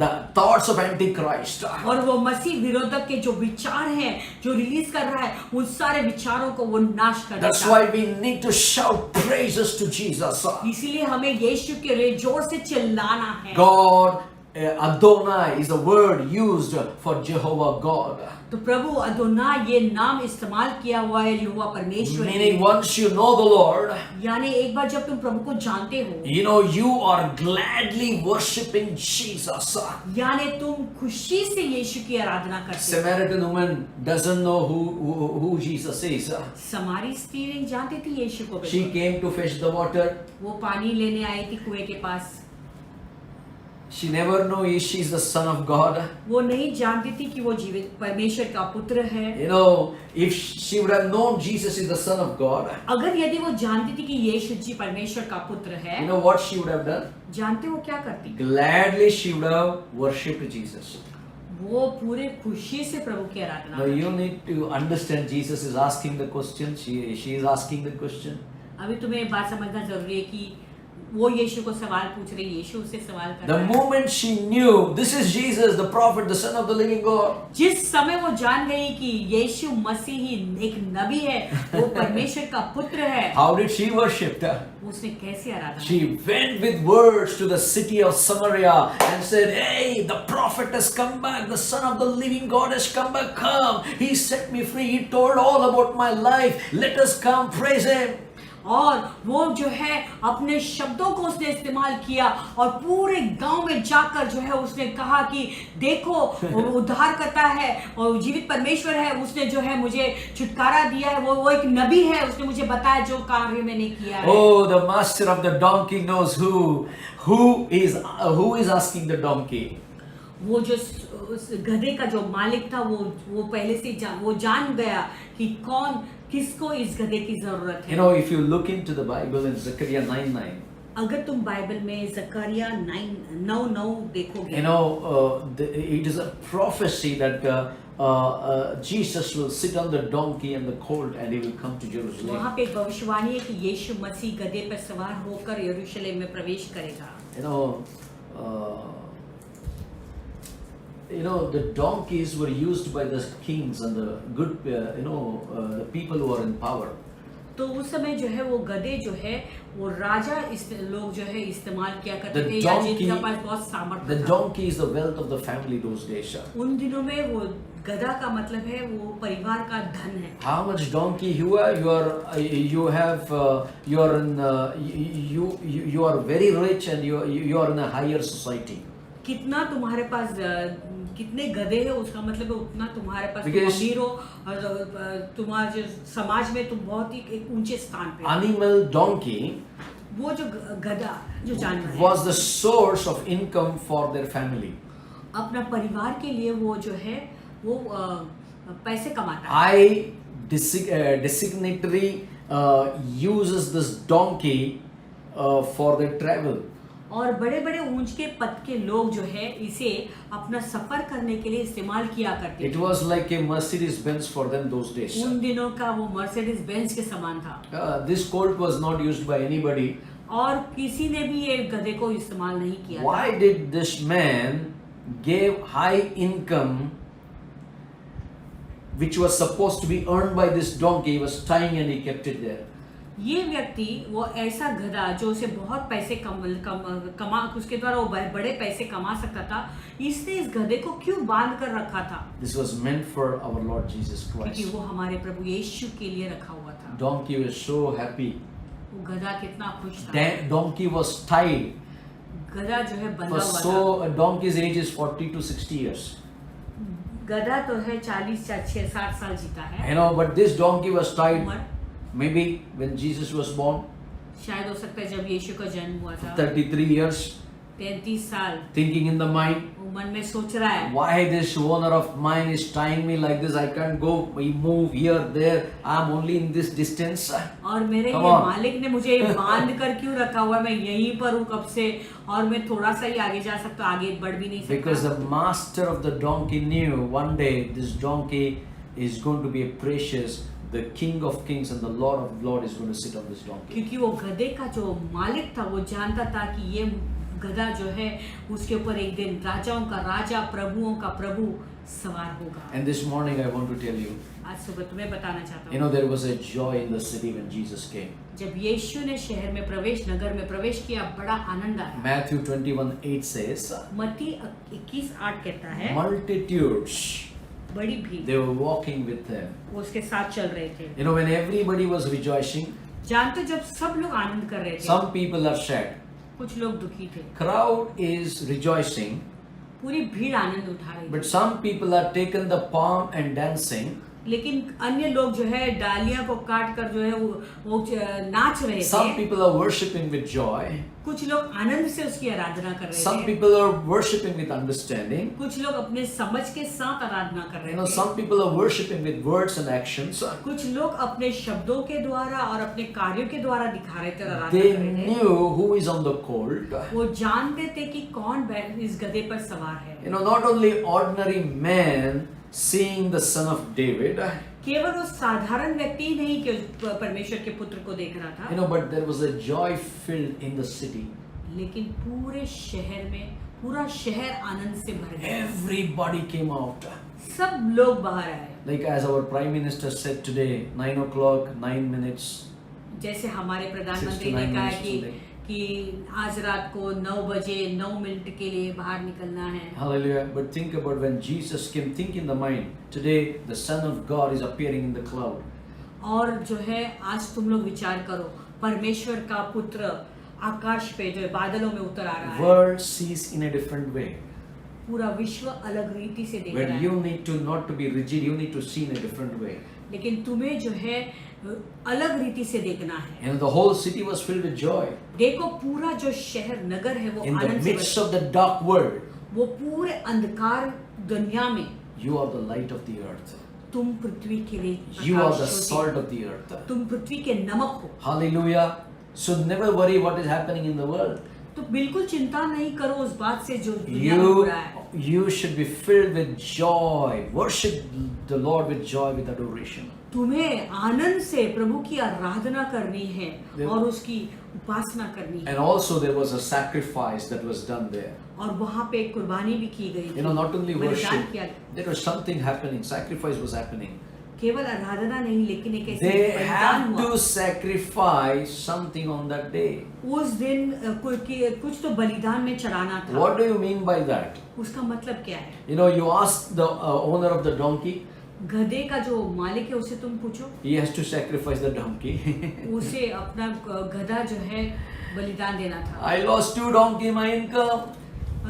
the thoughts of Antichrist. और वो मसीह विरोधक के जो विचार हैं जो रिलीज कर रहा है उन सारे विचारों को वो नाश कर That's देता है। why we need to shout praises to Jesus. इसीलिए हमें यीशु के लिए जोर से चिल्लाना है। God, Adonai is a word used for Jehovah God. तो प्रभु अदोना ये नाम इस्तेमाल किया हुआ है यहोवा परमेश्वर के Meaning लिए। once you know the Lord, यानी एक बार जब तुम प्रभु को जानते हो, you know you are gladly worshiping Jesus. यानी तुम खुशी से यीशु की आराधना करते हो। Samaritan woman doesn't know who Jesus is. समारी स्त्री नहीं जानती थी यीशु को। She came to fetch the water. वो पानी लेने आई थी कुएं के पास। She never knew she is the son of God. वो नहीं जानती थी कि वो जीवित परमेश्वर का पुत्र है। You know, if she would have known Jesus is the son of God, अगर यदि वो जानती थी कि यीशु जी परमेश्वर का पुत्र है, you know what she would have done? जानते वो क्या करती? Gladly she would have worshipped Jesus. वो पूरे खुशी से प्रभु की आराधना Now करती। you need to understand Jesus is asking the question. She is asking the question. अभी तुम्हें एक बात समझना जरूरी है कि वो यीशु को सवाल पूछ रही, यीशु उससे सवाल कर The रहा है। moment she knew this is Jesus, the prophet, the son of the living God, जिस समय वो जान गई कि यीशु मसीह ही एक नबी है, वो परमेश्वर का पुत्र है, how did she worship? उसने कैसे आराधना? She went with words to the city of Samaria and said, "Hey, the prophet has come back. The son of the living God has come back. Come, he set me free. He told all about my life. Let us come praise him." और वो जो है अपने शब्दों को उसने इस्तेमाल किया और पूरे गांव में जाकर जो है उसने कहा कि देखो वो उद्धार करता है और जीवित परमेश्वर है, उसने जो है मुझे छुटकारा दिया है, वो एक नबी है, उसने मुझे बताया जो कार्य मैंने किया है। Oh, the master of the donkey knows who is asking the donkey. वो जो उस गधे का जो मालिक था वो पहले से वो जान गया कि किसको इस गधे की जरूरत है। You know, if you look into the Bible in Zechariah 9:9, अगर तुम बाइबल में जकरिया 9:9 देखोगे, you know, it is a prophecy that Jesus will sit on the donkey and the colt and he will come to Jerusalem. वहाँ पे एक भविष्यवाणी है कि यीशु मसीह गधे पर सवार होकर यरूशलेम में प्रवेश करेगा। You know, the donkeys were used by the kings and the good, the people who are in power. तो उस समय जो है वो गधे जो है वो राजा लोग जो है इस्तेमाल किया करते थे, या जिनके पास बहुत सामर्थ्य The था। donkey is the wealth of the family those days. उन दिनों में वो गधा का मतलब है वो परिवार का धन है। How much donkey you are? You are very rich and you are in a higher society. कितना तुम्हारे पास कितने गधे हैं उसका मतलब है उतना तुम्हारे पास तुम Because अमीर हो और तुम्हारे समाज में तुम बहुत ही एक ऊंचे स्थान पे हो। Animal donkey वो जो गधा जो जानवर है was the source of income for their family. अपना परिवार के लिए वो जो है वो पैसे कमाता है। I designatory uses this donkey for their travel. और बड़े बड़े ऊंच के पद के लोग जो है इसे अपना सफर करने के लिए इस्तेमाल किया करते It थे। was like a Mercedes Benz for them those days. उन दिनों का वो मर्सिडीज बेंज के समान था This colt was not used by anybody. और किसी ने भी ये गधे को इस्तेमाल नहीं किया Why था। did this man gave high income which was supposed to be earned by this donkey? He was tying and he kept it there. ये व्यक्ति वो ऐसा गधा जो उसे बहुत पैसे कमा उसके द्वारा वो बड़े पैसे कमा सकता था, इसने इस गधे को क्यों बांध कर रखा था? This was meant for our Lord Jesus क्योंकि Christ. वो हमारे प्रभु यीशु के लिए रखा हुआ था। Donkey was so happy. वो गधा कितना खुश था। Donkey was tied. गधा जो है बंधा For हुआ so था। a donkey's age is 40 to 60 years. गधा तो है 40 या 60 साल जीता है। But this donkey was tied उम्र maybe when Jesus was born, शायद हो सकता है जब यीशु का जन्म हुआ था। 33 years, 33 साल thinking in the mind, वो मन में सोच रहा है, why this owner of mine is tying me like this? I can't go, I move here, there. I'm only in this distance. और मेरे Come ये on. मालिक ने मुझे बांध कर क्यों रखा हुआ है? मैं यहीं पर हूँ कब से, और मैं थोड़ा सा ही आगे जा सकता हूँ, आगे बढ़ भी नहीं Because सकता। the master of the donkey knew one day this donkey is going to be a precious, the King of Kings and the Lord of Lords is going to sit on this donkey. क्योंकि वो गधे का जो मालिक था वो जानता था कि ये गधा जो है उसके ऊपर एक दिन राजाओं का राजा प्रभुओं का प्रभु सवार होगा। And this morning I want to tell you, आज सुबह तुम्हें बताना चाहता हूँ, there was a joy in the city when Jesus came. जब यीशु ने शहर में प्रवेश नगर में प्रवेश किया, बड़ा आनंद आया। Matthew 21:8 says, मत्ती 21:8 कहता है, multitudes, बड़ी भीड़ they were walking with him. वो उसके साथ चल रहे थे। When everybody was rejoicing, जानते जब सब लोग आनंद कर रहे थे, some people are sad. कुछ लोग दुखी थे। Crowd is rejoicing, पूरी भीड़ आनंद उठा रही but थी, some people are taken the palm and dancing. लेकिन अन्य लोग जो है डालियां को काट कर जो है वो नाच रहे Some थे। people are worshiping with joy. कुछ लोग आनंद से उसकी आराधना कर रहे Some थे, people are worshiping with understanding. कुछ लोग अपने समझ के साथ आराधना कर रहे थे, Some people are worshiping with words and actions. कुछ लोग अपने शब्दों के द्वारा और अपने कार्यों के द्वारा दिखा रहे थे और आराधना They कर रहे थे। knew who is on the colt. वो जानते थे कि कौन इस गधे पर सवार है। Not only ordinary man seeing the son of David, केवल वो साधारण व्यक्ति ही नहीं कि परमेश्वर के पुत्र को देख रहा था, but there was a joy filled in the city. लेकिन पूरे शहर में पूरा शहर आनंद से भर गया। Everybody came out. सब लोग बाहर आए, Like as our Prime Minister said today, 9 o'clock, 9 minutes. जैसे हमारे 6 प्रधानमंत्री to ने 9 कहा minutes कि today. आज रात को 9 बजे 9 मिनट के लिए बाहर निकलना है। Hallelujah. But think about when Jesus came, think in the mind. Today the Son of God is appearing in the cloud. और जो है आज तुम लोग विचार करो, परमेश्वर का पुत्र आकाश पे जो है बादलों में उतर आ रहा है। World sees in a different way. पूरा विश्व अलग रीति से देख Where रहा you है, need to not to be rigid, you need to see in a different way. लेकिन तुम्हें जो है अलग रीति से देखना है। The whole city was filled with joy. देखो पूरा जो शहर नगर है वो In the आनंद से midst भरा, of the dark world, वो पूरे अंधकार दुनिया में you are the light of the earth. तुम पृथ्वी के लिए You are प्रकाश the हो, salt of the earth. तुम पृथ्वी के नमक हो। Hallelujah. So never worry what is happening in the world. तो बिल्कुल चिंता नहीं करो उस बात से जो दुनिया में हो रहा है। You should be filled with joy. Worship the Lord with joy, with adoration. तुम्हें आनंद से प्रभु की आराधना करनी है There- और उसकी उपासना करनी है। And also there was a sacrifice that was done there. और वहाँ पे एक कुर्बानी भी की गई थी, Not only बलिदान worship, किया गया। there was something happening. Sacrifice was happening. केवल आराधना नहीं लेकिन एक ऐसी They बलिदान had हुआ। to sacrifice something on that day. उस दिन कुछ तो बलिदान में चढ़ाना था। What do you mean by that? उसका मतलब क्या है? You ask the owner of the donkey, गधे का जो मालिक है उसे तुम पूछो, he has to sacrifice the donkey. उसे अपना गधा जो है बलिदान देना था। I lost 2 donkeys, my income.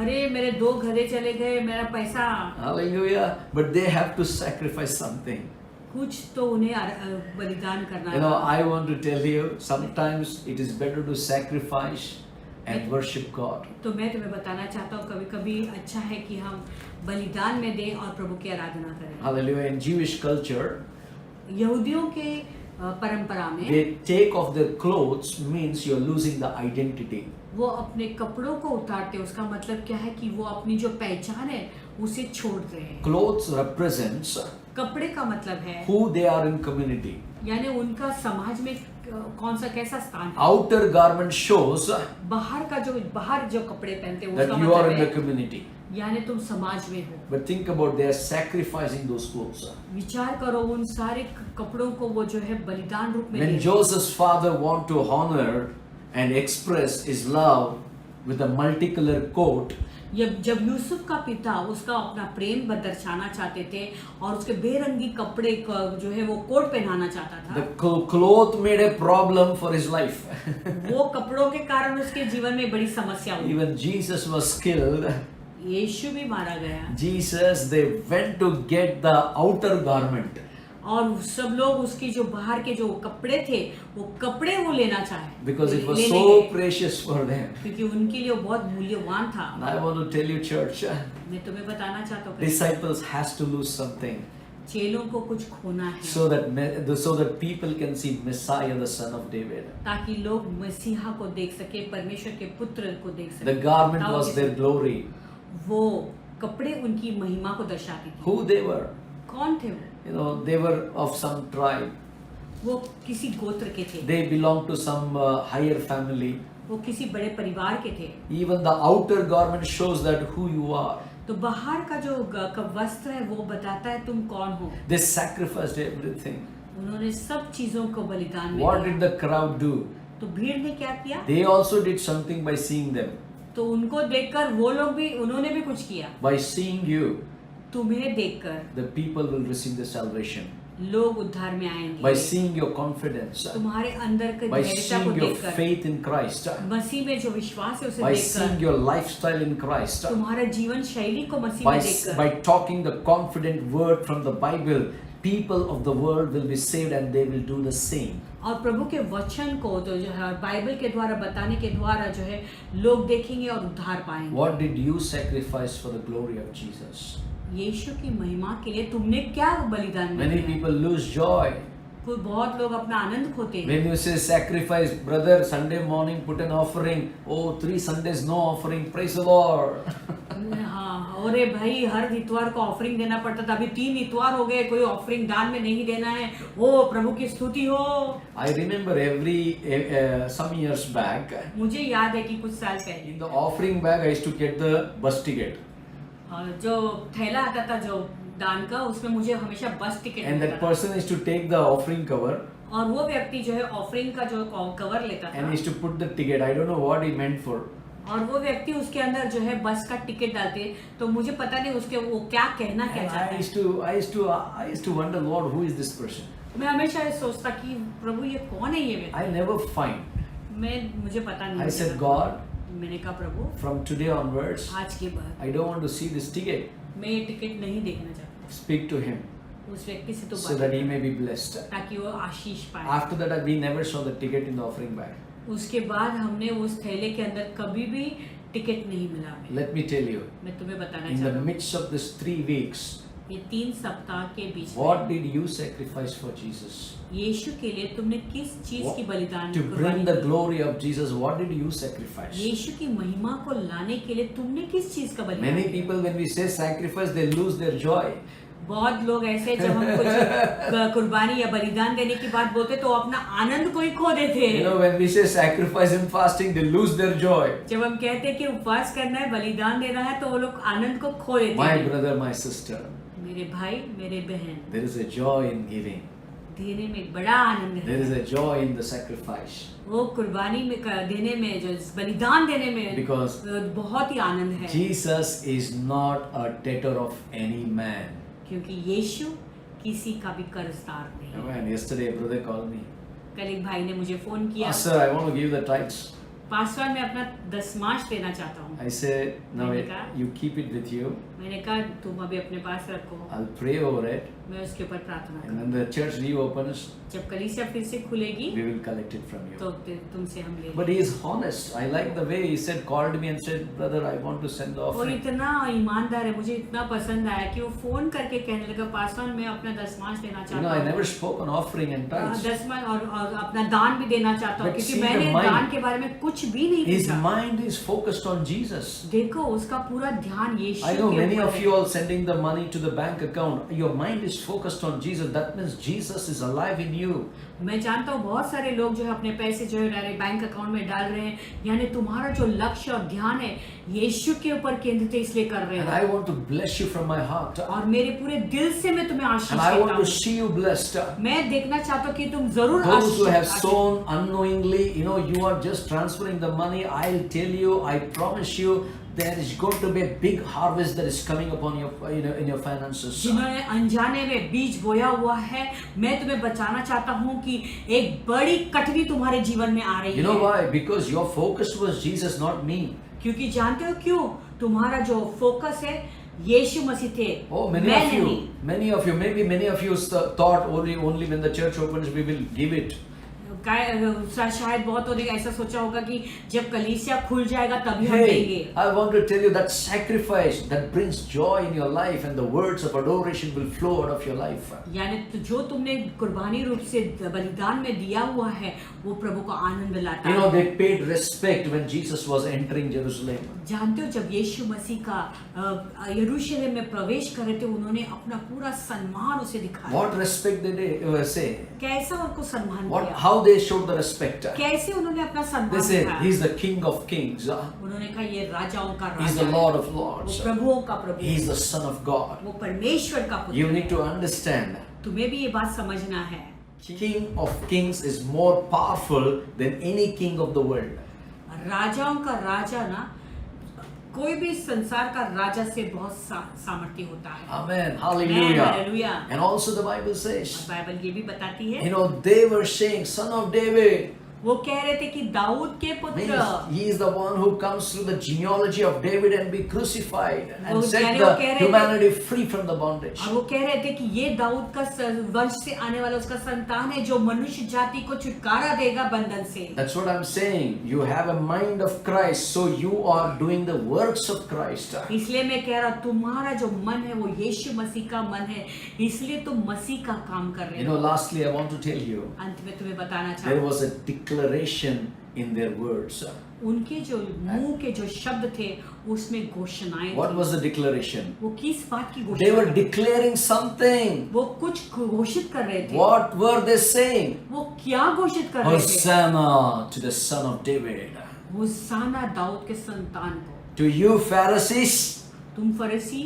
अरे मेरे 2 गधे चले गए, मेरा पैसा। Hallelujah. But they have to sacrifice something. कुछ तो उन्हें बलिदान करना था। I want to tell you, sometimes it is better to sacrifice and worship God. तो मैं तुम्हें बताना चाहता हूँ कभी कभी अच्छा है कि हम बलिदान में दें और प्रभु की आराधना करें। Hallelujah. In Jewish culture, यहूदियों के परंपरा में they take off their clothes means you're losing the identity. वो अपने कपड़ों को उतारते हैं, उसका मतलब क्या है कि वो अपनी जो पहचान है उसे छोड़ रहे हैं। Clothes represents कपड़े का मतलब है who they are in community. यानी उनका समाज में कौन सा कैसा स्थान है। Outer garment shows बाहर जो कपड़े पहनते हैं that उसका you are मतलब in the है community. यानी तुम समाज में हो। But think about they are sacrificing those clothes. विचार करो उन सारे कपड़ों को वो जो है बलिदान रूप में When देते हैं। Joseph's father want to honor and express his love with a multicolor coat, जब यूसुफ का पिता उसका अपना प्रेम दर्शाना चाहते थे और उसके बेरंगी कपड़े जो है वो कोट पहनाना चाहता the था, cloth made a problem for his life. वो कपड़ों के कारण उसके जीवन में बड़ी समस्या हुई। Even Jesus was killed. यीशु भी मारा गया Jesus, they went to get the outer garment. और सब लोग उसकी जो बाहर के जो कपड़े थे वो कपड़े वो लेना चाहे Because it was लेने so गए, precious for them. क्योंकि उनके लिए वो बहुत मूल्यवान था। And I want to tell you, church, मैं तुम्हें बताना चाहता हूँ disciples has to lose something चेलों को कुछ खोना है so that people can see Messiah, the son of David. ताकि लोग मसीहा को देख सके, परमेश्वर के पुत्र को देख सके। The garment ताकि was their glory. वो कपड़े उनकी महिमा को दर्शाती थी। Who they were? कौन थे वो? You know, they were of some tribe. वो किसी गोत्र के थे, They belonged to some higher family. वो किसी बड़े परिवार के थे। Even the outer garment shows that who you are. तो बाहर का जो वस्त्र है वो बताता है तुम कौन हो। They sacrificed everything. उन्होंने सब चीजों को बलिदान में What दिया। did the crowd do? तो भीड़ ने क्या किया? They also did something by seeing them. तो उनको देखकर वो लोग भी उन्होंने भी कुछ किया। By seeing you, तुम्हें देखकर the people will receive the salvation. लोग उद्धार में आएंगे। By seeing your confidence, तुम्हारे अंदर के by धैर्यता को seeing your देखकर, faith in Christ, मसीह में जो विश्वास है उसे by seeing देखकर, your lifestyle in Christ, तुम्हारा जीवन शैली को मसीह में देखकर, by talking the confident word from the Bible, people of the world will be saved and they will do the same. और प्रभु के वचन को तो जो है बाइबल के द्वारा बताने के द्वारा जो है लोग देखेंगे और उद्धार पाएंगे। What did you sacrifice for the glory of Jesus? यीशु की महिमा के लिए तुमने क्या बलिदान Many दिया? people lose joy. कोई बहुत लोग अपना आनंद खोते हैं। When you say sacrifice, brother, Sunday morning put an offering. Oh, 3 Sundays no offering. Praise the Lord. हाँ, अरे भाई हर इतवार को ऑफरिंग देना पड़ता था, अभी 3 इतवार हो गए, कोई ऑफरिंग दान में नहीं देना है। ओ प्रभु की स्तुति हो। I remember some years back, मुझे याद है कि कुछ साल पहले in the offering bag I used to get the bus ticket. जो थैला आता था जो दान का, उसमें मुझे हमेशा बस टिकट And that मिलता था। person used to take the offering cover और वो व्यक्ति जो है ऑफरिंग का जो कवर लेता and था used to put the ticket. I don't know what he meant for. और वो व्यक्ति उसके अंदर जो है बस का टिकट डालते, तो मुझे पता नहीं उसके वो क्या कहना क्या And चाहता है। I used to wonder, Lord, who is this person? मैं हमेशा ये सोचता कि प्रभु ये कौन है ये व्यक्ति? I never find. मुझे पता नहीं। I said, God, मैंने कहा प्रभु from today onwards, आज के बाद I don't want to see this ticket. मैं ये टिकट नहीं देखना चाहता। Speak to him उस व्यक्ति से तो so that he may be blessed. ताकि वो आशीष पाए। After that, we never saw the ticket in the offering bag. उसके बाद हमने उस थैले के अंदर कभी भी टिकट नहीं मिला हमें। Let me tell you, मैं तुम्हें बताना in the चाहता हूँ, midst of this 3 weeks, ये 3 सप्ताह के बीच what में did you sacrifice for Jesus? यीशु के लिए तुमने किस चीज की बलिदान To bring the कुर्बानी की? glory of Jesus, what did you sacrifice? यीशु की महिमा को लाने के लिए तुमने किस चीज का बलिदान Many किया? people, when we say sacrifice, they lose their joy. बहुत लोग ऐसे जब हम कुछ कुर्बानी या बलिदान देने की बात बोलते तो अपना आनंद को ही खो देते You know, हैं। when we say sacrifice and fasting, they lose their joy. जब हम कहते हैं कि उपवास करना है, बलिदान देना है, तो वो लोग आनंद को खो देते My हैं। brother, my sister, मेरे भाई, मेरे बहन, there is a joy in giving. देने में एक बड़ा आनंद There है। is a joy in the sacrifice. वो कुर्बानी में देने में, जो बलिदान देने में Because बहुत ही आनंद है। Jesus is not a debtor of any man. क्योंकि यीशु किसी का भी कर्जदार नहीं। Man, yesterday a brother called me. कल एक भाई ने मुझे फोन किया, Pastor, I want to give the tithes. Pastor मैं अपना दसमांश देना चाहता हूँ। I said, now मैंने कहा, you keep it with you. मैंने कहा तुम अभी अपने पास रखो, I'll pray over it. मैं उसके ऊपर प्रार्थना And करूँ। when the church reopens, जब कलीसिया फिर से खुलेगी we will collect it from तो you. तुमसे हम ले But लेंगे। he is honest. I like the way he said, called me and said, brother, I want to send the वो offering. इतना ईमानदार है, मुझे इतना पसंद आया कि वो फोन करके कहने लगा पास्टर मैं अपना दसमांश देना You चाहता know, I हूँ, never spoke on offering and tithes. दसवां और अपना दान भी देना चाहता हूँ, But क्योंकि see the मैंने mind. दान के बारे में कुछ भी नहीं His पूछा। mind is focused on Jesus. देखो उसका पूरा ध्यान यीशु I know के many ऊपर of है। you all sending the money to the bank account. Your mind is focused on Jesus. That means Jesus is alive in you. मैं जानता हूँ बहुत सारे लोग जो है अपने पैसे जो है डायरेक्ट बैंक अकाउंट में डाल रहे हैं, यानी तुम्हारा जो लक्ष्य और ध्यान है यीशु के ऊपर केंद्रित है, इसलिए कर रहे And हैं। I want to bless you from my heart. और मेरे पूरे दिल से मैं तुम्हें आशीष And I देता want to हूँ। see you blessed. मैं देखना चाहता हूँ कि तुम जरूर Those who have Ashish sown unknowingly, you are just transferring the money. I'll tell you, I promise you, there is going to be a big harvest that is coming upon your, in your finances. जिन्होंने अनजाने में बीज बोया हुआ है, मैं तुम्हें बचाना चाहता हूँ कि एक बड़ी कटनी तुम्हारे जीवन में आ रही You know है। why? Because your focus was Jesus, not me. क्योंकि जानते हो क्यों? तुम्हारा जो फोकस है यीशु मसीह थे, Oh, मैं नहीं। many of you, maybe many of you thought only when the church opens we will give it. शायद बहुत लोग ऐसा सोचा होगा कि जब कलीसिया खुल जाएगा तभी हम Hey, देंगे। I want to tell you that sacrifice that brings joy in your life and the words of adoration will flow out of your life. यानी तो जो तुमने कुर्बानी रूप से बलिदान में दिया हुआ है वो प्रभु को आनंद लाता है। They paid respect when Jesus was entering Jerusalem. जानते हो जब यीशु मसीह का यरूशलेम में प्रवेश कर रहे थे, उन्होंने अपना पूरा सम्मान उसे दिखाया। What respect did they say? कैसा उनको सम्मान What? दिया, How they showed the respect? कैसे उन्होंने अपना They सम्मान said, दिखाया। He's the King of Kings. उन्होंने कहा ये राजाओं का He's राजा the है, Lord of वो Lords. प्रभुओं का प्रभु He's है, the Son of God. वो परमेश्वर का पुत्र You need है। to understand. तुम्हें भी ये बात समझना है, King of Kings is more powerful than any king of the world. राजाओं का राजा ना कोई भी संसार का राजा से बहुत सामर्थ्य होता है। Amen. Hallelujah. Hallelujah. And also the Bible says, और बाइबल ये भी बताती है, they were saying, Son of David. वो कह रहे थे कि दाऊद के पुत्र, Means he is the one who comes through the genealogy of David and be crucified and वो set कह the रहे थे- humanity free from the bondage. और वो कह रहे थे कि ये दाऊद का वंश से आने वाला उसका संतान है जो मनुष्य जाति को छुटकारा देगा बंधन से। That's what I'm saying. You have a mind of Christ, so you are doing the works of Christ. इसलिए मैं कह रहा तुम्हारा जो मन है वो यीशु मसीह का मन है, इसलिए तुम मसीह का काम कर रहे हो। Lastly, I want to tell you, अंत में तुम्हें बताना there चाहता was a declaration in their words. उनके जो मुंह के जो शब्द थे उसमें घोषणाएं What थी। was the declaration? वो किस बात की They were घोषणा? declaring something. वो कुछ घोषित कर रहे थे। What were they saying? वो क्या घोषित कर रहे थे? Hosanna to the Son of David. होशाना Dawood के संतान को। To you Pharisees, तुम फरीसी,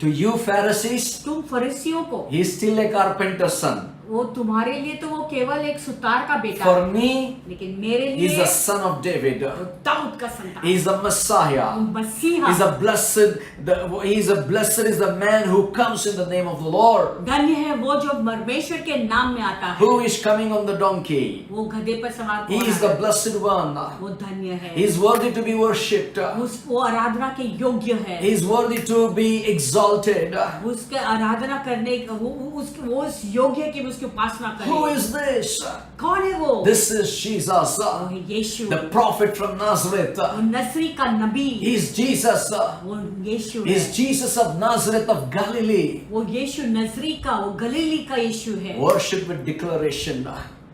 to you Pharisees, तुम फरीसियों को, he is still a carpenter's son. वो तुम्हारे लिए तो वो केवल एक सुतार का बेटा For है, me, लेकिन मेरे he is लिए the son of David. वो दाऊद का संतान He is the Messiah. मसीहा। He is a blessed is the man who comes in the name of the Lord. धन्य है वो जो परमेश्वर के नाम में आता है। Who is coming on the donkey? वो गधे पर सवार He कौन is the है? blessed one. वो धन्य है, He is worthy to be worshipped. वो आराधना के योग्य है, He is worthy to be exalted. उसके आराधना करने वो उस योग्य है कि उसकी उपासना करें। Who is this? कौन है वो? This is Jesus, वो है यीशु, the prophet from Nazareth. वो नसरी का नबी, He is Jesus. वो यीशु He है, is Jesus of Nazareth of Galilee. वो यीशु नजरी का, वो गलीली का यीशु है। Worship with declaration.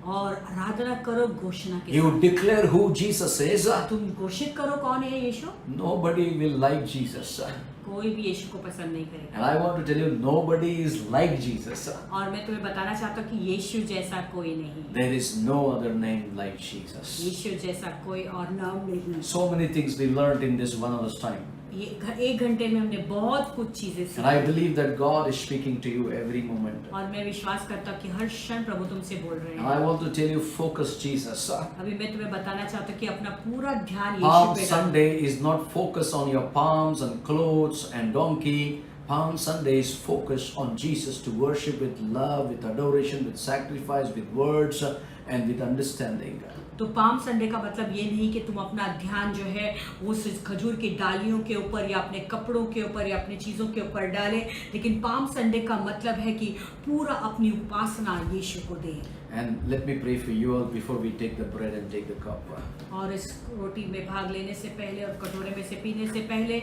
और आराधना करो घोषणा के You साथ। declare who Jesus is. तुम घोषित करो कौन है यीशु। Nobody will like Jesus. कोई भी यीशु को पसंद नहीं करेगा। And I want to tell you, nobody is like Jesus. और मैं तुम्हें बताना चाहता हूँ कि यीशु जैसा कोई नहीं, There is no other name like Jesus. यीशु जैसा कोई और नाम नहीं। So many things we learned in this 1 hour's time. ये एक घंटे में हमने बहुत कुछ चीजें And I सीखी believe that God is speaking to you every moment. और मैं विश्वास करता हूँ कि हर क्षण प्रभु तुमसे बोल रहे And हैं। I want to tell you, focus Jesus. अभी मैं तुम्हें बताना चाहता हूँ कि अपना पूरा ध्यान यीशु Palm पे डालो। Sunday is not focused on your palms and clothes and donkey. Palm Sunday is focused on Jesus to worship with love, with adoration, with sacrifice, with words, and with understanding. तो palm Sunday का मतलब ये नहीं कि तुम अपना ध्यान जो है उस खजूर की डालियों के ऊपर या अपने कपड़ों के ऊपर या अपनी चीज़ों के ऊपर डालें, लेकिन पाम संडे का मतलब है कि पूरा अपनी उपासना यीशु को दें। And let me pray for you all before we take the bread and take the cup. और इस रोटी में भाग लेने से पहले और कटोरे में से पीने से पहले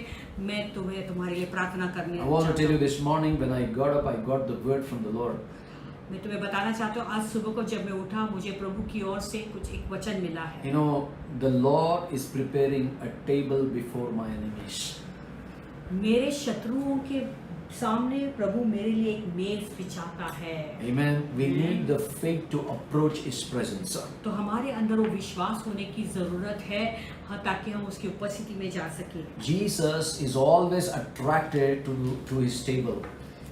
मैं तुम्हारे लिए प्रार्थना करने I want to tell चाहता you हूँ। this morning when I got up, I got the word from the Lord. मैं तुम्हें बताना चाहता हूँ, आज सुबह को जब मैं उठा मुझे प्रभु की ओर से एक वचन मिला है। You know, the Lord is preparing a table before my enemies. मेरे शत्रुओं के सामने प्रभु मेरे लिए एक मेज बिछाता है। Amen. We need the faith to approach His presence. तो हमारे अंदर वो विश्वास होने की जरूरत है, हाँ, ताकि हम उसकी उपस्थिति में जा सके। Jesus is always attracted to His table.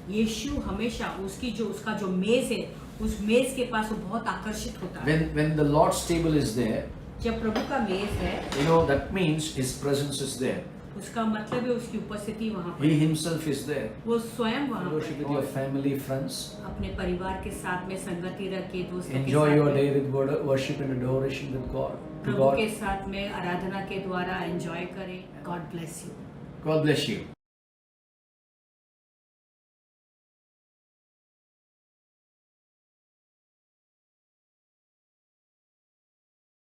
यीशु हमेशा उसका जो मेज है, उस मेज के पास वो बहुत आकर्षित होता है। When the Lord's table is there, जब प्रभु का मेज है, you know that means His presence is there. उसका मतलब है उसकी उपस्थिति वहाँ पर He है। Himself is there. वो स्वयं वहाँ Worship with पर your है। family, friends. अपने परिवार के साथ में संगति रखे, दोस्तों के Enjoy साथ your में, day with worship and adoration with God. To Prabhu God. के साथ में आराधना के द्वारा एंजॉय करें। God bless you. God bless you.